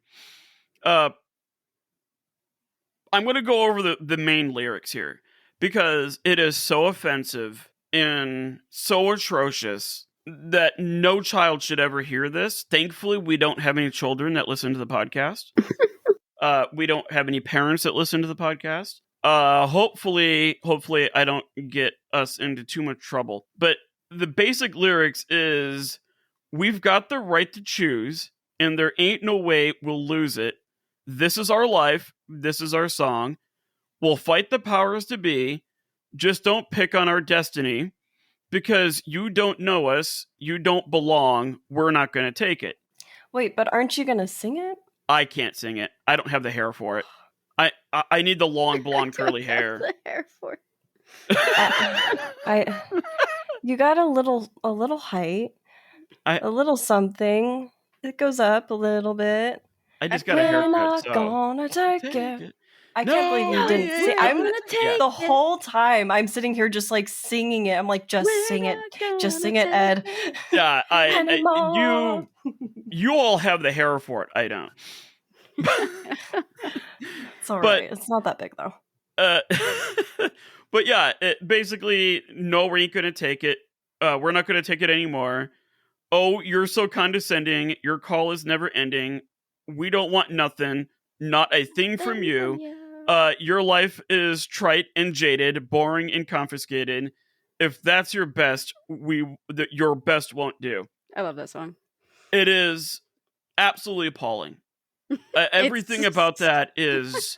I'm going to go over the main lyrics here because it is so offensive and so atrocious that no child should ever hear this. Thankfully, we don't have any children that listen to the podcast. We don't have any parents that listen to the podcast. Hopefully I don't get us into too much trouble. But the basic lyrics is, we've got the right to choose, and there ain't no way we'll lose it. This is our life. This is our song. We'll fight the powers to be. Just don't pick on our destiny. Because you don't know us. You don't belong. We're not going to take it.
Wait, but aren't you going to sing it?
I can't sing it. I don't have the hair for it. I need the long blonde curly hair.
The hair for it.
You got a little height, a little something. It goes up a little bit.
I just got a haircut.
We're not
so.
gonna take it. I
No,
can't believe you didn't
yeah,
sing.
yeah.
I'm
gonna take
the
it.
whole time I'm sitting here just like singing it. I'm like, just sing it, just sing it, Ed.
Yeah,
Anymore.
you all have the hair for it. I don't.
It's all right. It's not that big though.
But yeah, basically, no, we ain't gonna take it. We're not gonna take it anymore. Oh, you're so condescending. Your call is never ending. We don't want nothing. Not a thing from you. Your life is trite and jaded, boring and confiscated. If that's your best, your best won't do.
I love that song.
It is absolutely appalling. Everything about that is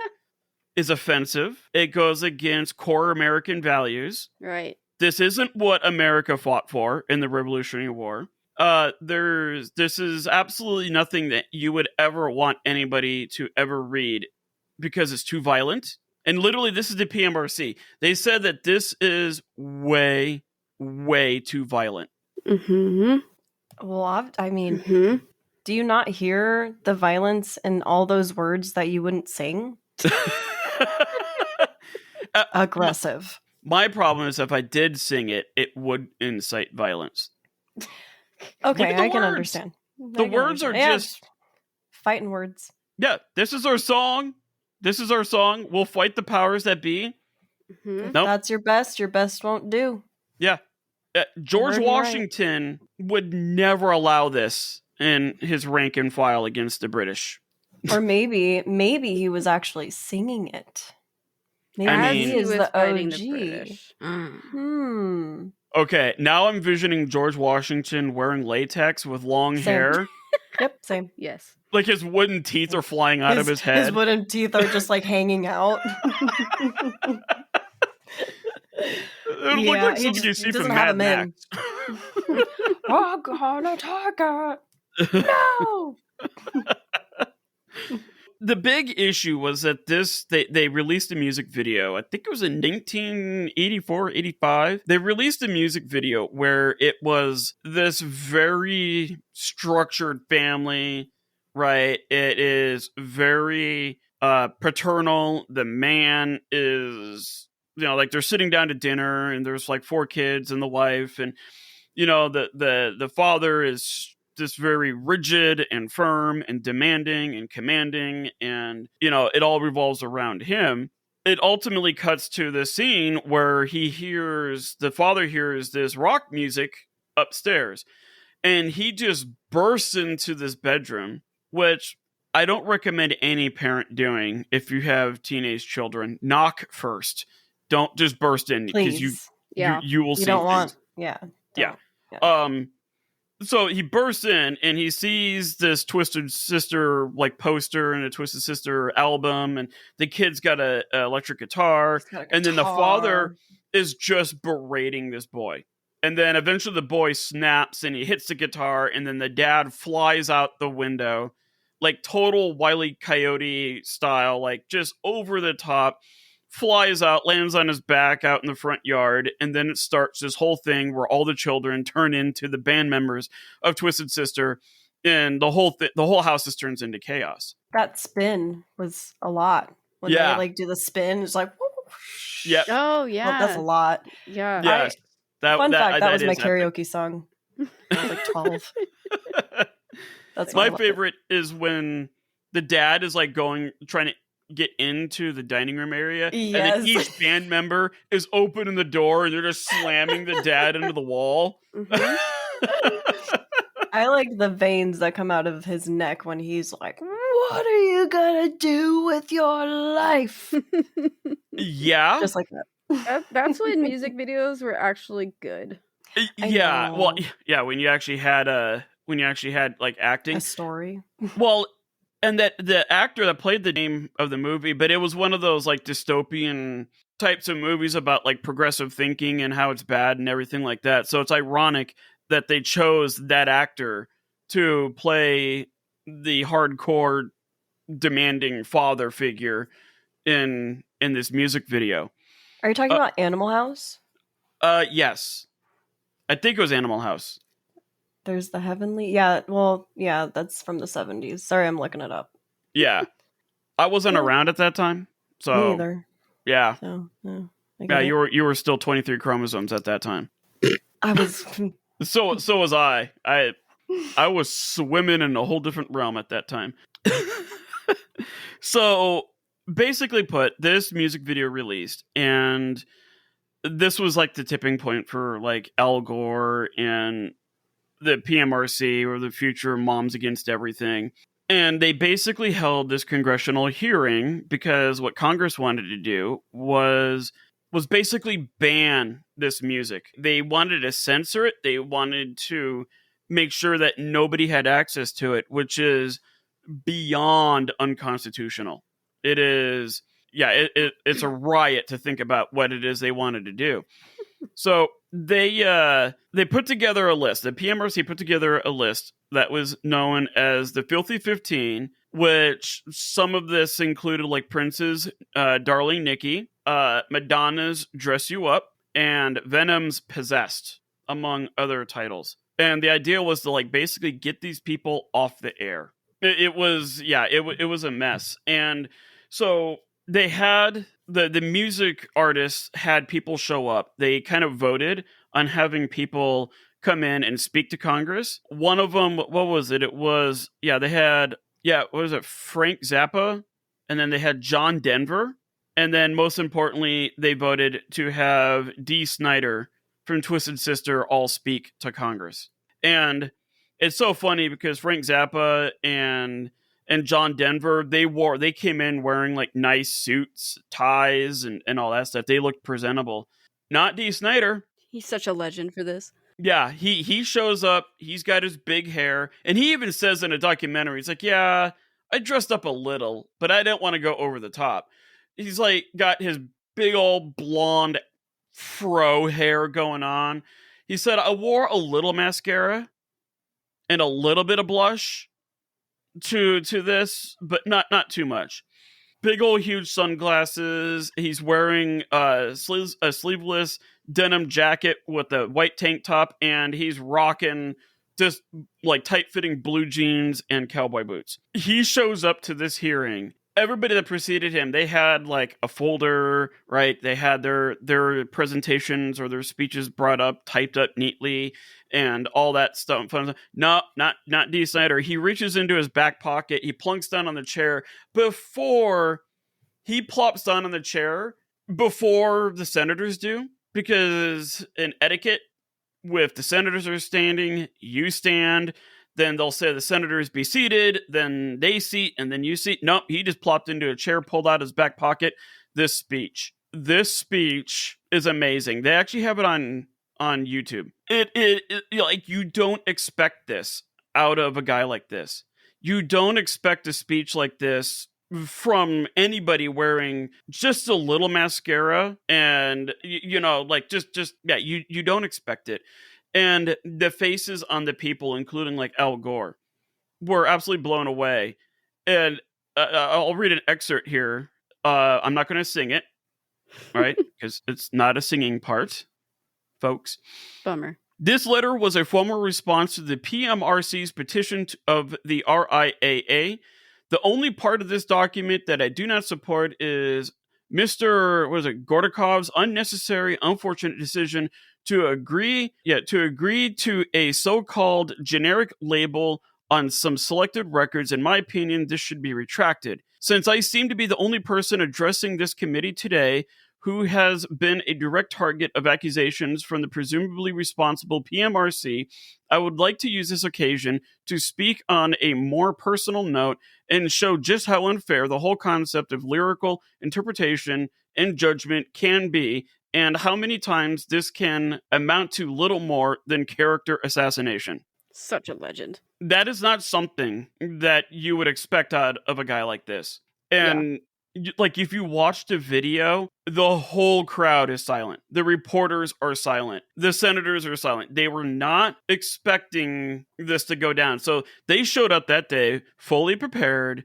offensive. It goes against core American values.
Right.
This isn't what America fought for in the Revolutionary War. This is absolutely nothing that you would ever want anybody to ever read because it's too violent. And literally, this is the PMRC. They said that this is way, way too violent.
Mm-hmm.
Well, I mean, do you not hear the violence in all those words that you wouldn't sing? Aggressive.
My problem is if I did sing it, it would incite violence.
Okay, I can
words.
understand.
The words are just
fighting words.
Yeah, this is our song. This is our song. We'll fight the powers that be.
If
Nope.
that's your best won't do.
Yeah. George
You're
Washington would never allow this in his rank and file against the British.
Or maybe he was actually singing it. Maybe
I mean-
he is
was
the
fighting
OG.
the British.
Okay, now I'm envisioning George Washington wearing latex with long
Same.
hair.
Yep, same.
Yes.
Like his wooden teeth are flying out of his head.
His wooden teeth are just like hanging out.
It would look like something you see from Mad Max.
Oh, gonna target. No.
The big issue was that they released a music video. I think it was in 1984, 85. They released a music video where it was this very structured family, right? It is very paternal. The man is, like they're sitting down to dinner and there's like 4 kids and the wife, and the father is just very rigid and firm and demanding and commanding, and it all revolves around him. It ultimately cuts to the scene where the father hears this rock music upstairs, and he just bursts into this bedroom, which I don't recommend any parent doing if you have teenage children. Knock first. Don't just burst in because
Please.
you will
You
see
don't
things.
want. Yeah.
Yeah.
Yeah.
So he bursts in and he sees this Twisted Sister like poster and a Twisted Sister album, and the kid's got a electric guitar, and then the father is just berating this boy. And then eventually the boy snaps and he hits the guitar, and then the dad flies out the window, like total Wile E. Coyote style, like just over the top, flies out, lands on his back out in the front yard, and then it starts this whole thing where all the children turn into the band members of Twisted Sister, and the whole house just turns into chaos.
That spin was a lot. When they like do the spin, it's like,
yeah.
Oh yeah,
well, that's a lot.
Yeah.
Yes.
Fun fact, that was my karaoke song. I was like 12. That's
my favorite is when the dad is like trying to get into the dining room area,
yes.
And then each band member is opening the door and they're just slamming the dad into the wall.
Mm-hmm. I like the veins that come out of his neck when he's like, what are you gonna do with your life?
Yeah,
just like that.
That's when music videos were actually good.
Yeah, well, yeah, when you actually had like acting,
a story.
Well, and that the actor that played the name of the movie, but it was one of those like dystopian types of movies about like progressive thinking and how it's bad and everything like that. So it's ironic that they chose that actor to play the hardcore demanding father figure in this music video.
Are you talking about Animal House?
Yes. I think it was Animal House.
There's the Heavenly. Yeah, well, yeah, that's from the 70s. Sorry, I'm looking it up.
Yeah. I wasn't around at that time. So
me either.
Yeah.
So,
yeah, you were still 23 chromosomes at that time.
I was
So was I. I was swimming in a whole different realm at that time. So basically put, this music video released, and this was like the tipping point for like Al Gore and the PMRC, or the Future Moms Against Everything. And they basically held this congressional hearing because what Congress wanted to do was basically ban this music. They wanted to censor it. They wanted to make sure that nobody had access to it, which is beyond unconstitutional. It is, yeah, it's a riot to think about what it is they wanted to do. So they put together a list. The PMRC put together a list that was known as the Filthy 15, which some of this included like Prince's Darling Nikki, Madonna's Dress You Up, and Venom's Possessed, among other titles. And the idea was to like basically get these people off the air. It was a mess. And so they had the music artists had people show up. They kind of voted on having people come in and speak to Congress. One of them, what was it? It was, they had, what was it? Frank Zappa. And then they had John Denver. And then most importantly, they voted to have Dee Snider from Twisted Sister all speak to Congress. And it's so funny because Frank Zappa and John Denver, they came in wearing like nice suits, ties, and all that stuff. They looked presentable. Not Dee Snider.
He's such a legend for this.
Yeah, he shows up. He's got his big hair, and he even says in a documentary, he's like, "Yeah, I dressed up a little, but I didn't want to go over the top." He's like got his big old blonde fro hair going on. He said, "I wore a little mascara and a little bit of blush to this, but not too much." Big old huge sunglasses. He's wearing a sleeveless denim jacket with a white tank top, and he's rocking just like tight-fitting blue jeans and cowboy boots. He shows up to this hearing. Everybody that preceded him, they had like a folder, right? They had their presentations or their speeches brought up, typed up neatly, and all that stuff. No, not Dee Snider. He reaches into his back pocket. He plunks down on the chair before he plops down on the chair before the senators do, because in etiquette, with the senators are standing, you stand. Then they'll say the senators be seated, then they seat, and then you seat. Nope, he just plopped into a chair, pulled out his back pocket. This speech is amazing. They actually have it on YouTube. It like, you don't expect this out of a guy like this. You don't expect a speech like this from anybody wearing just a little mascara, and like just yeah, you don't expect it. And the faces on the people, including like Al Gore, were absolutely blown away. And I'll read an excerpt here. I'm not going to sing it, right? Because it's not a singing part, folks.
Bummer.
This letter was a formal response to the PMRC's petition of the RIAA. The only part of this document that I do not support is Mr. Gordakov's unnecessary, unfortunate decision to agree to a so-called generic label on some selected records. In my opinion, this should be retracted. Since I seem to be the only person addressing this committee today who has been a direct target of accusations from the presumably responsible PMRC, I would like to use this occasion to speak on a more personal note and show just how unfair the whole concept of lyrical interpretation and judgment can be, and how many times this can amount to little more than character assassination.
Such a legend.
That is not something that you would expect out of a guy like this. And like, if you watch the video, the whole crowd is silent. The reporters are silent. The senators are silent. They were not expecting this to go down. So they showed up that day fully prepared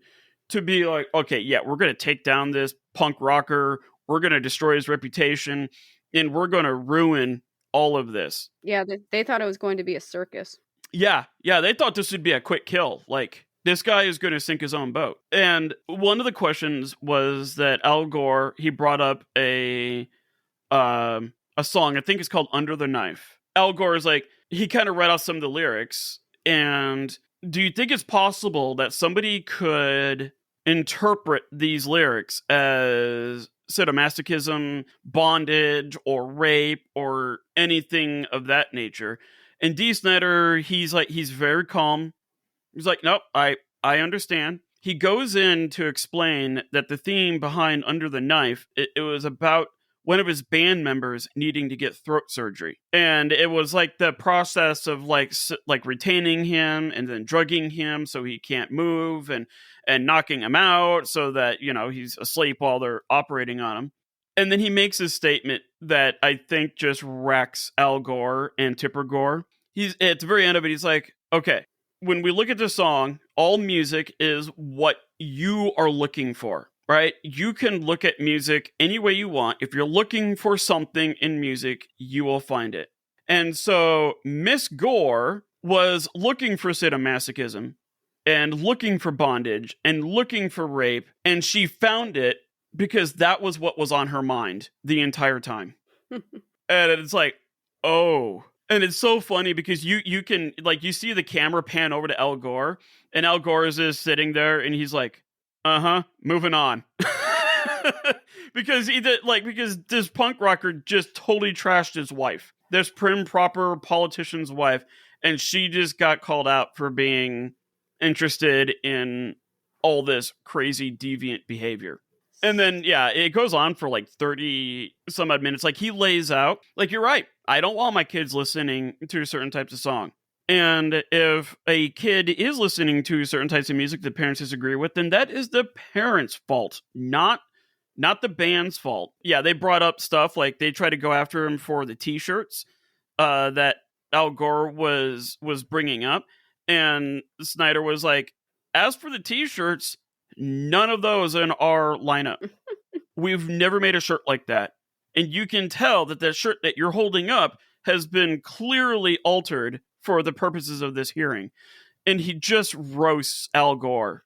to be like, okay, yeah, we're going to take down this punk rocker. We're going to destroy his reputation, and we're going to ruin all of this.
Yeah, they thought it was going to be a circus.
Yeah, they thought this would be a quick kill. Like, this guy is going to sink his own boat. And one of the questions was that Al Gore, he brought up a song, I think it's called Under the Knife. Al Gore is like, he kind of read off some of the lyrics. And do you think it's possible that somebody could interpret these lyrics as sadomasochism, bondage, or rape, or anything of that nature? And Dee Snider, he's very calm. He's like, nope, I understand. He goes in to explain that the theme behind Under the Knife, it was about one of his band members needing to get throat surgery. And it was like the process of like retaining him and then drugging him so he can't move, and knocking him out so that, he's asleep while they're operating on him. And then he makes a statement that I think just wrecks Al Gore and Tipper Gore. At the very end of it, he's like, okay, when we look at the song, all music is what you are looking for, right? You can look at music any way you want. If you're looking for something in music, you will find it. And so Miss Gore was looking for sadomasochism and looking for bondage and looking for rape, and she found it because that was what was on her mind the entire time. And it's like, oh. And it's so funny because you can, like, you see the camera pan over to Al Gore, and Al Gore is just sitting there, and he's like, moving on. because this punk rocker just totally trashed his wife. This prim, proper politician's wife, and she just got called out for being interested in all this crazy deviant behavior. And then, it goes on for like 30 some odd minutes. Like, he lays out, like, you're right. I don't want my kids listening to certain types of song. And if a kid is listening to certain types of music that parents disagree with, then that is the parents' fault, not the band's fault. Yeah, they brought up stuff like they tried to go after him for the t-shirts that Al Gore was bringing up. And Snyder was like, as for the t-shirts, none of those in our lineup. We've never made a shirt like that. And you can tell that the shirt that you're holding up has been clearly altered for the purposes of this hearing. And he just roasts Al Gore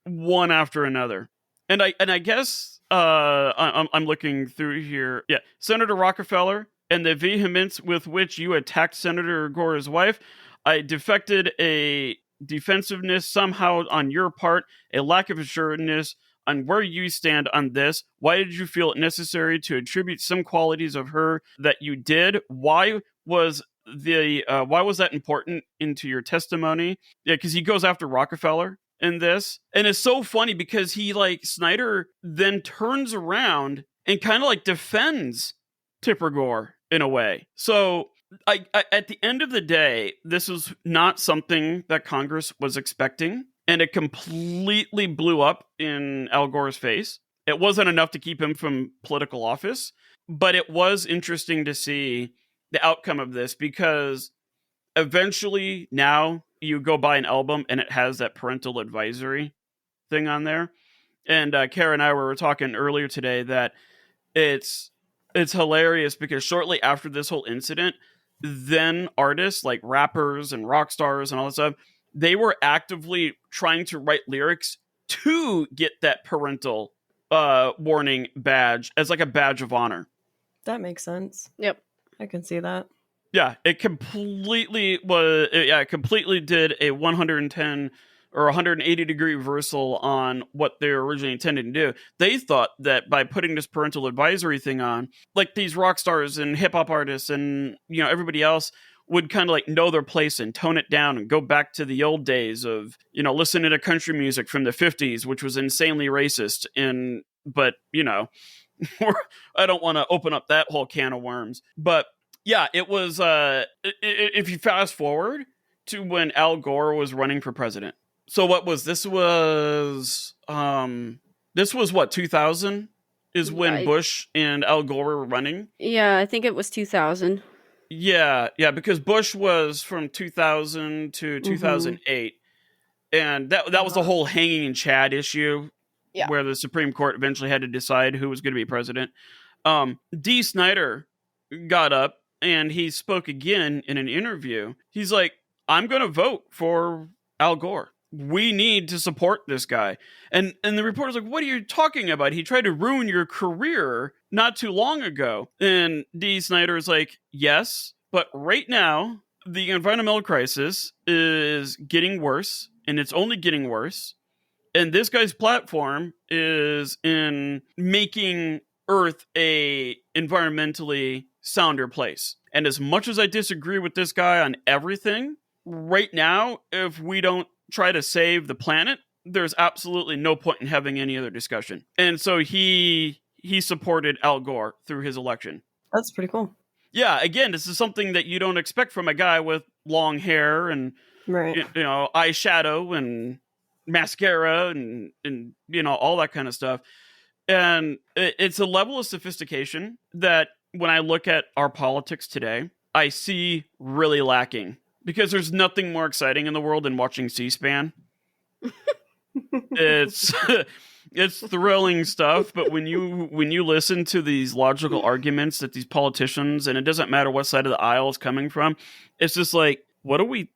one after another. And I guess I'm looking through here. Yeah, Senator Rockefeller and the vehemence with which you attacked Senator Gore's wife. I defected a defensiveness somehow on your part, a lack of assuredness on where you stand on this. Why did you feel it necessary to attribute some qualities of her that you did? Why was why was that important into your testimony? Yeah, because he goes after Rockefeller in this, and it's so funny because he like Snyder then turns around and kind of like defends Tipper Gore in a way. So I at the end of the day, this was not something that Congress was expecting, and it completely blew up in Al Gore's face. It wasn't enough to keep him from political office, but it was interesting to see the outcome of this because eventually now you go buy an album and it has that parental advisory thing on there. And Kara and I were talking earlier today that it's hilarious because shortly after this whole incident, then artists like rappers and rock stars and all that stuff, they were actively trying to write lyrics to get that parental warning badge as like a badge of honor.
That makes sense.
Yep.
I can see that.
Yeah, it completely was. Yeah, it completely did a 110 or 180 degree reversal on what they were originally intended to do. They thought that by putting this parental advisory thing on, like these rock stars and hip hop artists and everybody else would kind of like know their place and tone it down and go back to the old days of listening to country music from the 50s, which was insanely racist. But I don't want to open up that whole can of worms. But yeah, it was. If you fast forward to when Al Gore was running for president. So what was this? Was what 2000 is when Bush and Al Gore were running?
Yeah, I think it was 2000.
Yeah, because Bush was from 2000 to 2008, and that was the whole hanging in Chad issue, where the Supreme Court eventually had to decide who was going to be president. D. Snyder got up and he spoke again in an interview. He's like, "I'm going to vote for Al Gore. We need to support this guy." And the reporter's like, "What are you talking about? He tried to ruin your career not too long ago." And D. Snyder's like, "Yes, but right now, the environmental crisis is getting worse, and it's only getting worse. And this guy's platform is in making Earth a environmentally sounder place. And as much as I disagree with this guy on everything, right now, if we don't try to save the planet, there's absolutely no point in having any other discussion." And so he supported Al Gore through his election.
That's pretty cool.
Yeah, again, this is something that you don't expect from a guy with long hair and eyeshadow and mascara and all that kind of stuff. And it's a level of sophistication that when I look at our politics today, I see really lacking, because there's nothing more exciting in the world than watching C-SPAN. It's thrilling stuff, but when you listen to these logical arguments that these politicians, and it doesn't matter what side of the aisle it's coming from, it's just like, what are we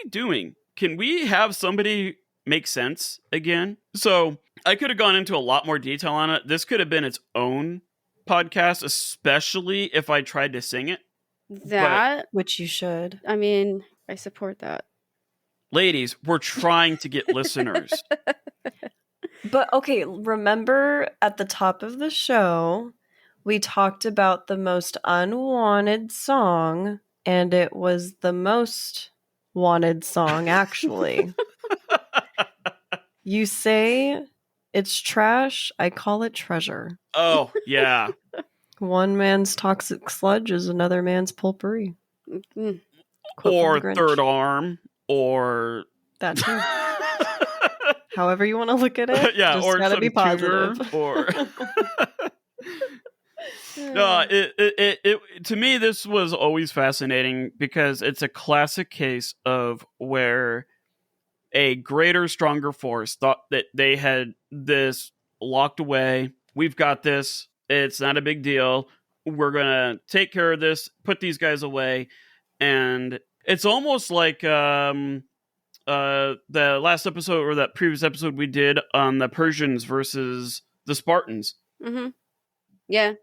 doing? Can we have somebody make sense again? So I could have gone into a lot more detail on it. This could have been its own podcast, especially if I tried to sing it.
Which you should.
I mean, I support that.
Ladies, we're trying to get listeners.
But okay, remember at the top of the show, we talked about the most unwanted song, and it was the most wanted song, actually. You say it's trash, I call it treasure.
Oh, yeah.
One man's toxic sludge is another man's potpourri.
Mm-hmm.
Or third arm, or
that too. However you want to look at it.
Yeah,
just
or
gotta
some
be positive.
tutor, or no, it to me, this was always fascinating because it's a classic case of where a greater, stronger force thought that they had this locked away. We've got this. It's not a big deal. We're going to take care of this, put these guys away. And it's almost like the last episode, or that previous episode we did on the Persians versus the Spartans.
Mm-hmm. Yeah.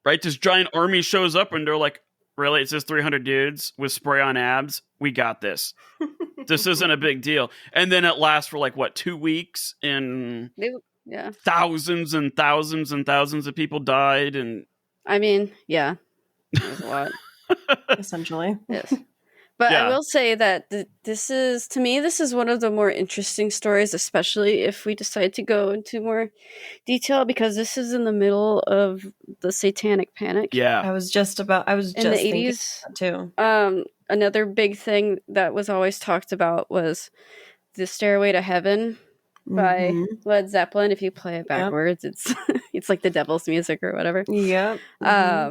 Right? This giant army shows up and they're like, really? It's just 300 dudes with spray on abs? We got this. This isn't a big deal. And then it lasts for 2 weeks, and thousands and thousands and thousands of people died. And
I mean, yeah, that was a lot.
Essentially.
Yes. But I
Yeah.
will say that this is, to me, this is one of the more interesting stories, especially if we decide to go into more detail, because this is in the middle of the Satanic Panic
Yeah.
I was just
in the
thinking
80s.
that too.
Another big thing that was always talked about was the Stairway to Heaven by Led Zeppelin. If you play it backwards, it's it's like the devil's music or whatever.
Yep.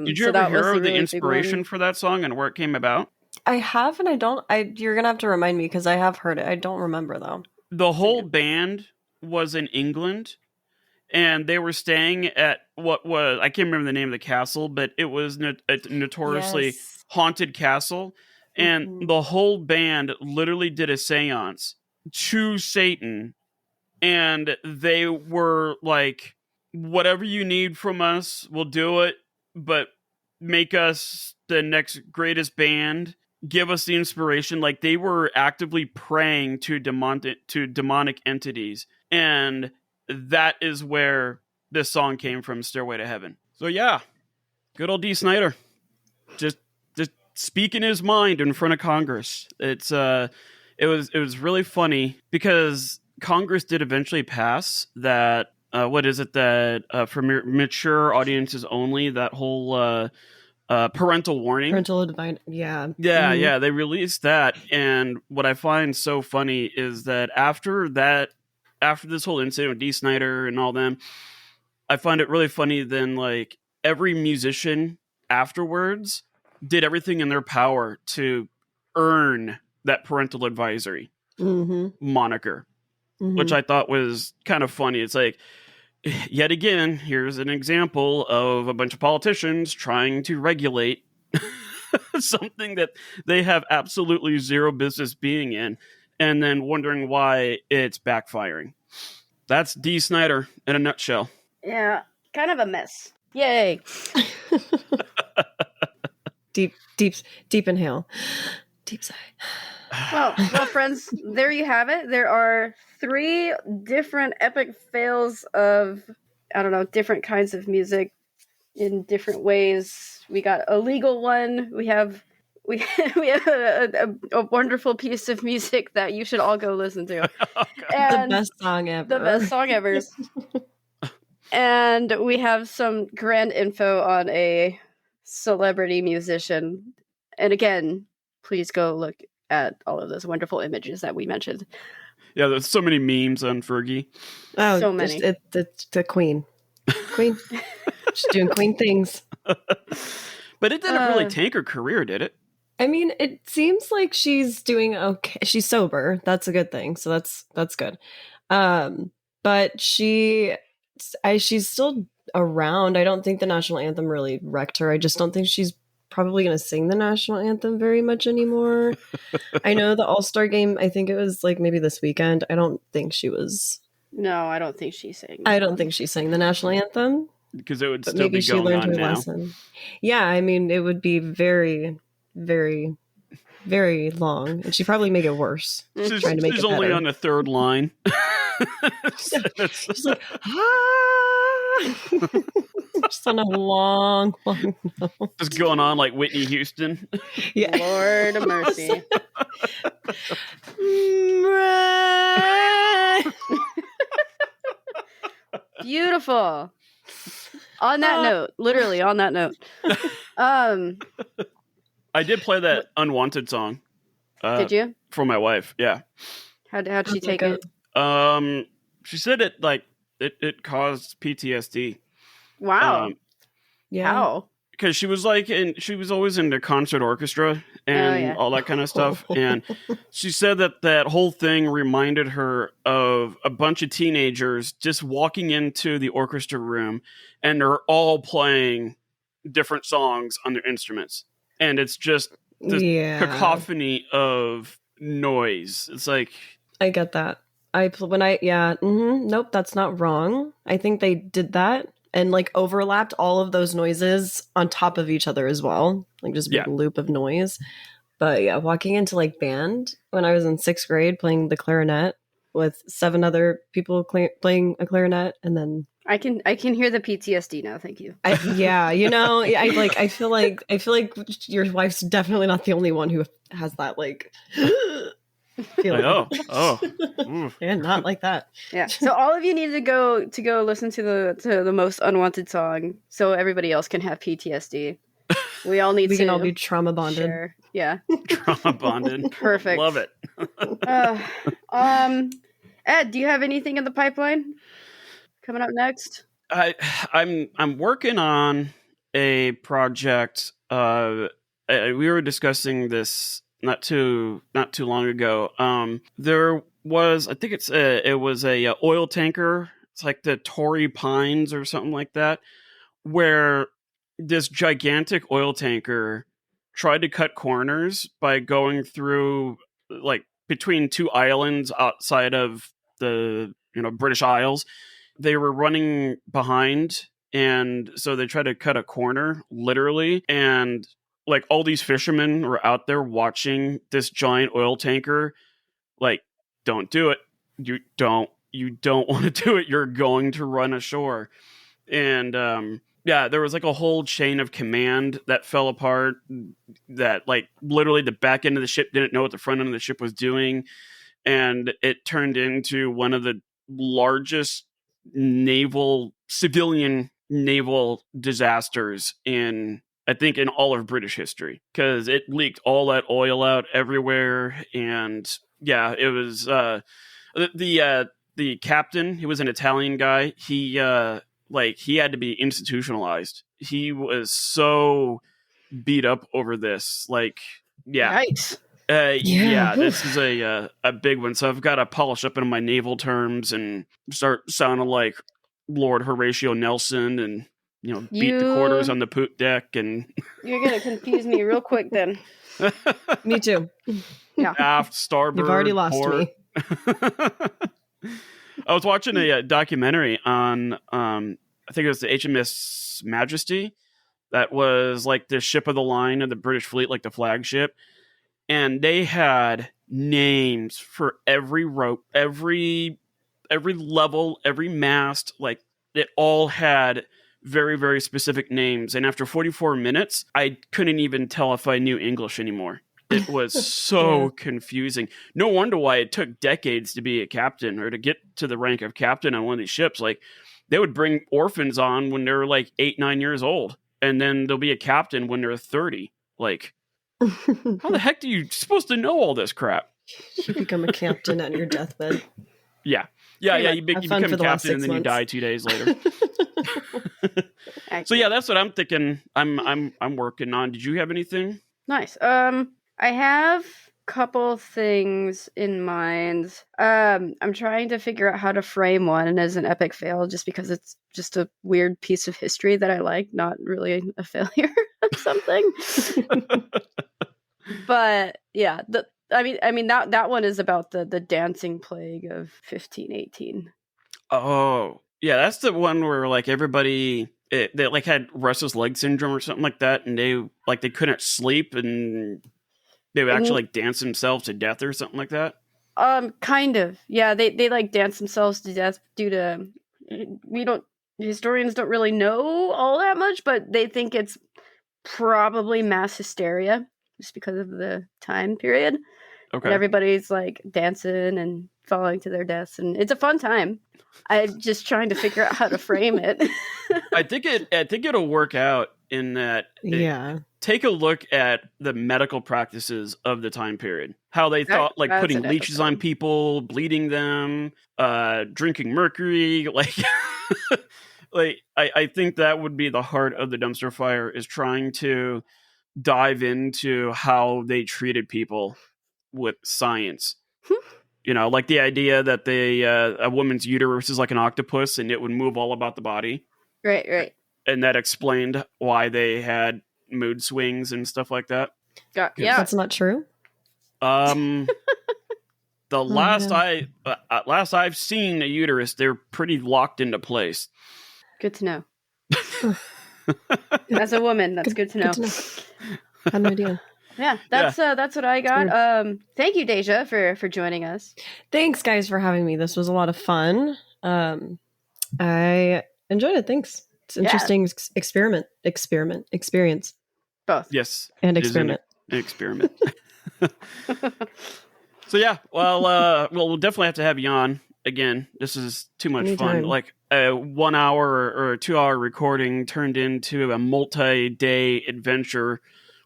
Did you
So
ever
that was
hear
the
of the
really big
inspiration
one.
for that song and where it came about?
I have, and I don't. You're gonna have to remind me because I have heard it. I don't remember though.
The whole band was in England, and they were staying at what was, I can't remember the name of the castle, but it was a notoriously
Yes.
haunted castle, and the whole band literally did a seance to Satan, and they were like, whatever you need from us, we'll do it, but make us the next greatest band, give us the inspiration. Like, they were actively praying to demonic entities, and that is where this song came from, Stairway to Heaven. So yeah, good old D. Snyder, just speaking his mind in front of Congress. It was really funny because Congress did eventually pass that, what is it, that for mature audiences only, that whole parental warning.
Parental divine. Yeah.
Yeah, they released that. And what I find so funny is that after this whole incident with D. Snyder and all them, I find it really funny then, like, every musician afterwards did everything in their power to earn that parental advisory moniker, which I thought was kind of funny. It's like, yet again, here's an example of a bunch of politicians trying to regulate something that they have absolutely zero business being in, and then wondering why it's backfiring. That's D. Snyder in a nutshell.
Yeah, kind of a mess. Yay.
Deep inhale. Deep sigh.
Well, friends, there you have it. There are 3 different epic fails of, I don't know, different kinds of music in different ways. We got a legal one. We have a wonderful piece of music that you should all go listen to. And
the best song ever.
The best song ever. And we have some grand info on a celebrity musician. And again, please go look at all of those wonderful images that we mentioned.
Yeah, there's so many memes on Fergie.
Oh,
so many.
The queen. She's doing queen things.
But it didn't really tank her career, did it?
I mean, it seems like she's doing okay. She's sober. That's a good thing. So that's good. But she's still around. I don't think the national anthem really wrecked her. I just don't think she's probably going to sing the national anthem very much anymore. I know the All-Star game, I think it was like maybe this weekend. I don't think she was.
No, I don't think she sang.
I don't think she sang the national anthem.
Because it would
But
still
maybe
be
she
going
learned
on
her
now.
lesson. Yeah, I mean, it would be very, very, very long. And she'd probably make it worse.
She's
trying to make it
only
better.
on the 3rd line.
She's like, just on a long note.
Just going on like Whitney Houston.
Yeah. Lord of mercy. Beautiful. On that note, literally on that note.
I did play that Unwanted song.
Did you?
For my wife, yeah.
How'd she take it?
She said it caused PTSD.
Wow.
Yeah.
How?
Because she was she was always into concert orchestra and all that kind of stuff. And she said that whole thing reminded her of a bunch of teenagers just walking into the orchestra room and they're all playing different songs on their instruments. And it's just this cacophony of noise. It's like,
I get that. Nope, that's not wrong. I think they did that and like overlapped all of those noises on top of each other as well. Like just a big loop of noise. But yeah, walking into like band when I was in 6th grade playing the clarinet with 7 other people playing a clarinet and then
I can hear the PTSD now. Thank you.
I feel like your wife's definitely not the only one who has that feeling. And not like that.
Yeah. So all of you need to go listen to the most unwanted song, so everybody else can have PTSD. We all need to.
We can all be trauma bonded.
Share. Yeah.
Trauma bonded.
Perfect.
Love it.
Ed, do you have anything in the pipeline coming up next?
I'm working on a project. We were discussing this not too long ago. There was, I think it was a oil tanker. It's like the Torrey Pines or something like that, where this gigantic oil tanker tried to cut corners by going through like between two islands outside of the British Isles. They were running behind, and so they tried to cut a corner literally, and like all these fishermen were out there watching this giant oil tanker. Like, don't do it. You don't want to do it. You're going to run ashore. And yeah, there was like a whole chain of command that fell apart, that like literally the back end of the ship didn't know what the front end of the ship was doing, and it turned into one of the largest civilian naval disasters in, I think, in all of British history, because it leaked all that oil out everywhere. And yeah, it was the captain. He was an Italian guy. He had to be institutionalized. He was so beat up over this. Like, yeah.
Nice.
Yeah, this is a big one. So I've got to polish up into my naval terms and start sounding like Lord Horatio Nelson, and beat the quarters on the poop deck. And
you're gonna confuse me real quick then.
Me too.
Yeah, aft, starboard.
You've already lost me.
I was watching a documentary on I think it was the HMS Majesty. That was like the ship of the line of the British fleet, like the flagship. And they had names for every rope, every level, every mast. Like, it all had very, very specific names. And after 44 minutes, I couldn't even tell if I knew English anymore. It was so confusing. No wonder why it took decades to be a captain, or to get to the rank of captain on one of these ships. Like, they would bring orphans on when they're like 8-9 years old, and then they'll be a captain when they're 30. Like, how the heck are you supposed to know all this crap?
You become a captain on your deathbed.
Yeah. You become captain and then you die 2 days later. So yeah, that's what I'm thinking. I'm working on. Did you have anything?
Nice. I have a couple things in mind. I'm trying to figure out how to frame one as an epic fail, just because it's just a weird piece of history that I like, not really a failure of something. But yeah, I mean that one is about the dancing plague of 1518. Oh
yeah, that's the one where like everybody they like had restless leg syndrome or something like that, and they couldn't sleep, and they would actually like dance themselves to death or something like that.
Kind of. Yeah, they like dance themselves to death due to, historians don't really know all that much, but they think it's probably mass hysteria, just because of the time period. Okay. And everybody's like dancing and falling to their deaths, and it's a fun time. I'm just trying to figure out how to frame it.
I think it'll work out in that.
Yeah.
Take a look at the medical practices of the time period. How they thought, like putting leeches on people, bleeding them, drinking mercury. Like, I think that would be the heart of the dumpster fire, is trying to dive into how they treated people with science. Like the idea that a woman's uterus is like an octopus and it would move all about the body.
Right.
And that explained why they had mood swings and stuff like that.
Yeah.
That's not true.
Last I've seen a uterus, they're pretty locked into place.
Good to know. As a woman, that's good to know.
I had no idea.
Yeah, that's what I got. Thank you, Deja, for joining us.
Thanks, guys, for having me. This was a lot of fun. I enjoyed it. Thanks. It's interesting experience.
Both.
Yes.
And
it is an experiment. So yeah, well, we'll definitely have to have you on again. This is too much fun. Like a 1 hour or 2 hour recording turned into a multi-day adventure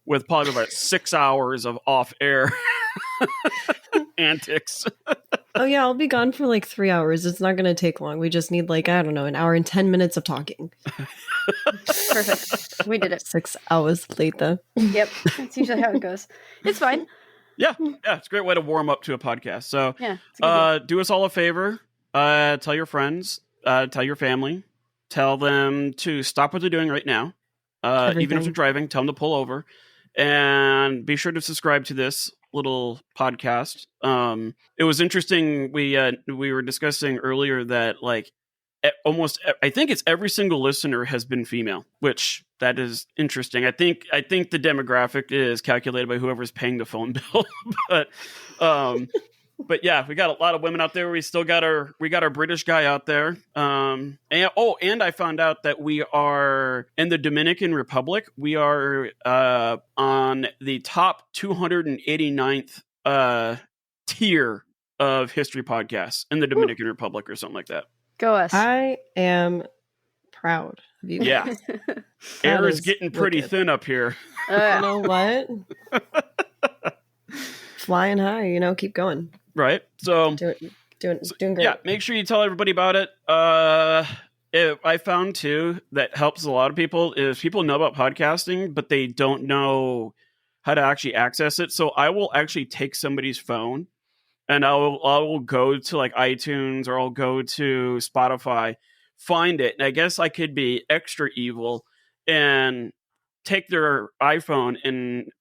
with probably about 6 hours of off-air antics.
Oh yeah, I'll be gone for like 3 hours. It's not going to take long. We just need like, I don't know, an hour and 10 minutes of talking.
Perfect. We did it.
6 hours later.
Yep. That's usually how it goes. It's fine.
Yeah, it's a great way to warm up to a podcast. So,
Yeah,
do us all a favor. Tell your friends, tell your family, tell them to stop what they're doing right now. Even if they're driving, tell them to pull over, and be sure to subscribe to this little podcast. It was interesting. We were discussing earlier that like I think it's every single listener has been female, which that is interesting. I think the demographic is calculated by whoever's paying the phone bill, but yeah, we got a lot of women out there. We still got our British guy out there. And I found out that we are in the Dominican Republic. We are on the top 289th tier of history podcasts in the Dominican Republic or something like that.
Go us.
I am proud of you.
Yeah. Air is getting pretty thin up here.
You know what? Flying high, keep going.
Right. So
doing great.
Yeah, make sure you tell everybody about it. I found too that helps a lot of people is people know about podcasting, but they don't know how to actually access it. So I will actually take somebody's phone and I will go to like iTunes or I'll go to Spotify, find it. And I guess I could be extra evil and take their iPhone and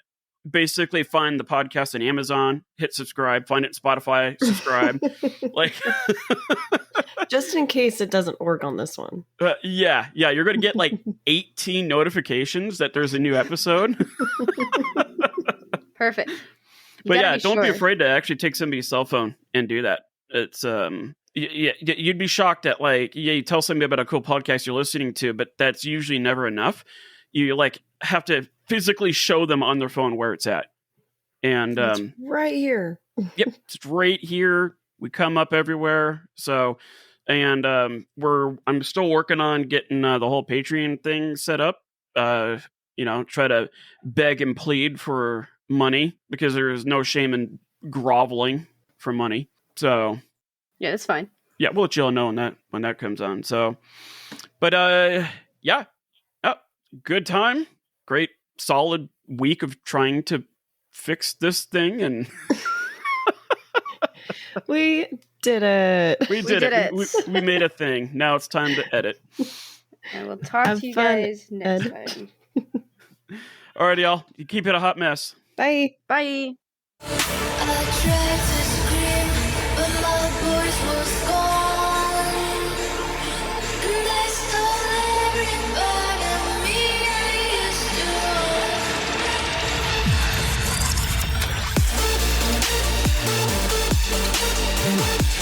basically find the podcast on Amazon, hit subscribe, find it in Spotify, subscribe. Like
just in case it doesn't work on this one.
Yeah, you're going to get like 18 notifications that there's a new episode.
Perfect.
But yeah, don't be afraid to actually take somebody's cell phone and do that. It's you'd be shocked at like you tell somebody about a cool podcast you're listening to, but that's usually never enough. You like have to physically show them on their phone where it's at. And
it's right here.
Yep, it's right here. We come up everywhere. So and I'm still working on getting the whole Patreon thing set up. Try to beg and plead for money because there is no shame in groveling for money. So
yeah, that's fine.
Yeah, we'll let you all know when that comes on. So, but yeah, good time, great solid week of trying to fix this thing, and
we did it.
We did it. We made a thing. Now it's time to edit.
And we'll talk to you guys next time.
Alrighty, y'all. You keep it a hot mess.
Bye.
Bye.
I tried to scream, but my voice was gone. And I stole every part of me I used to own.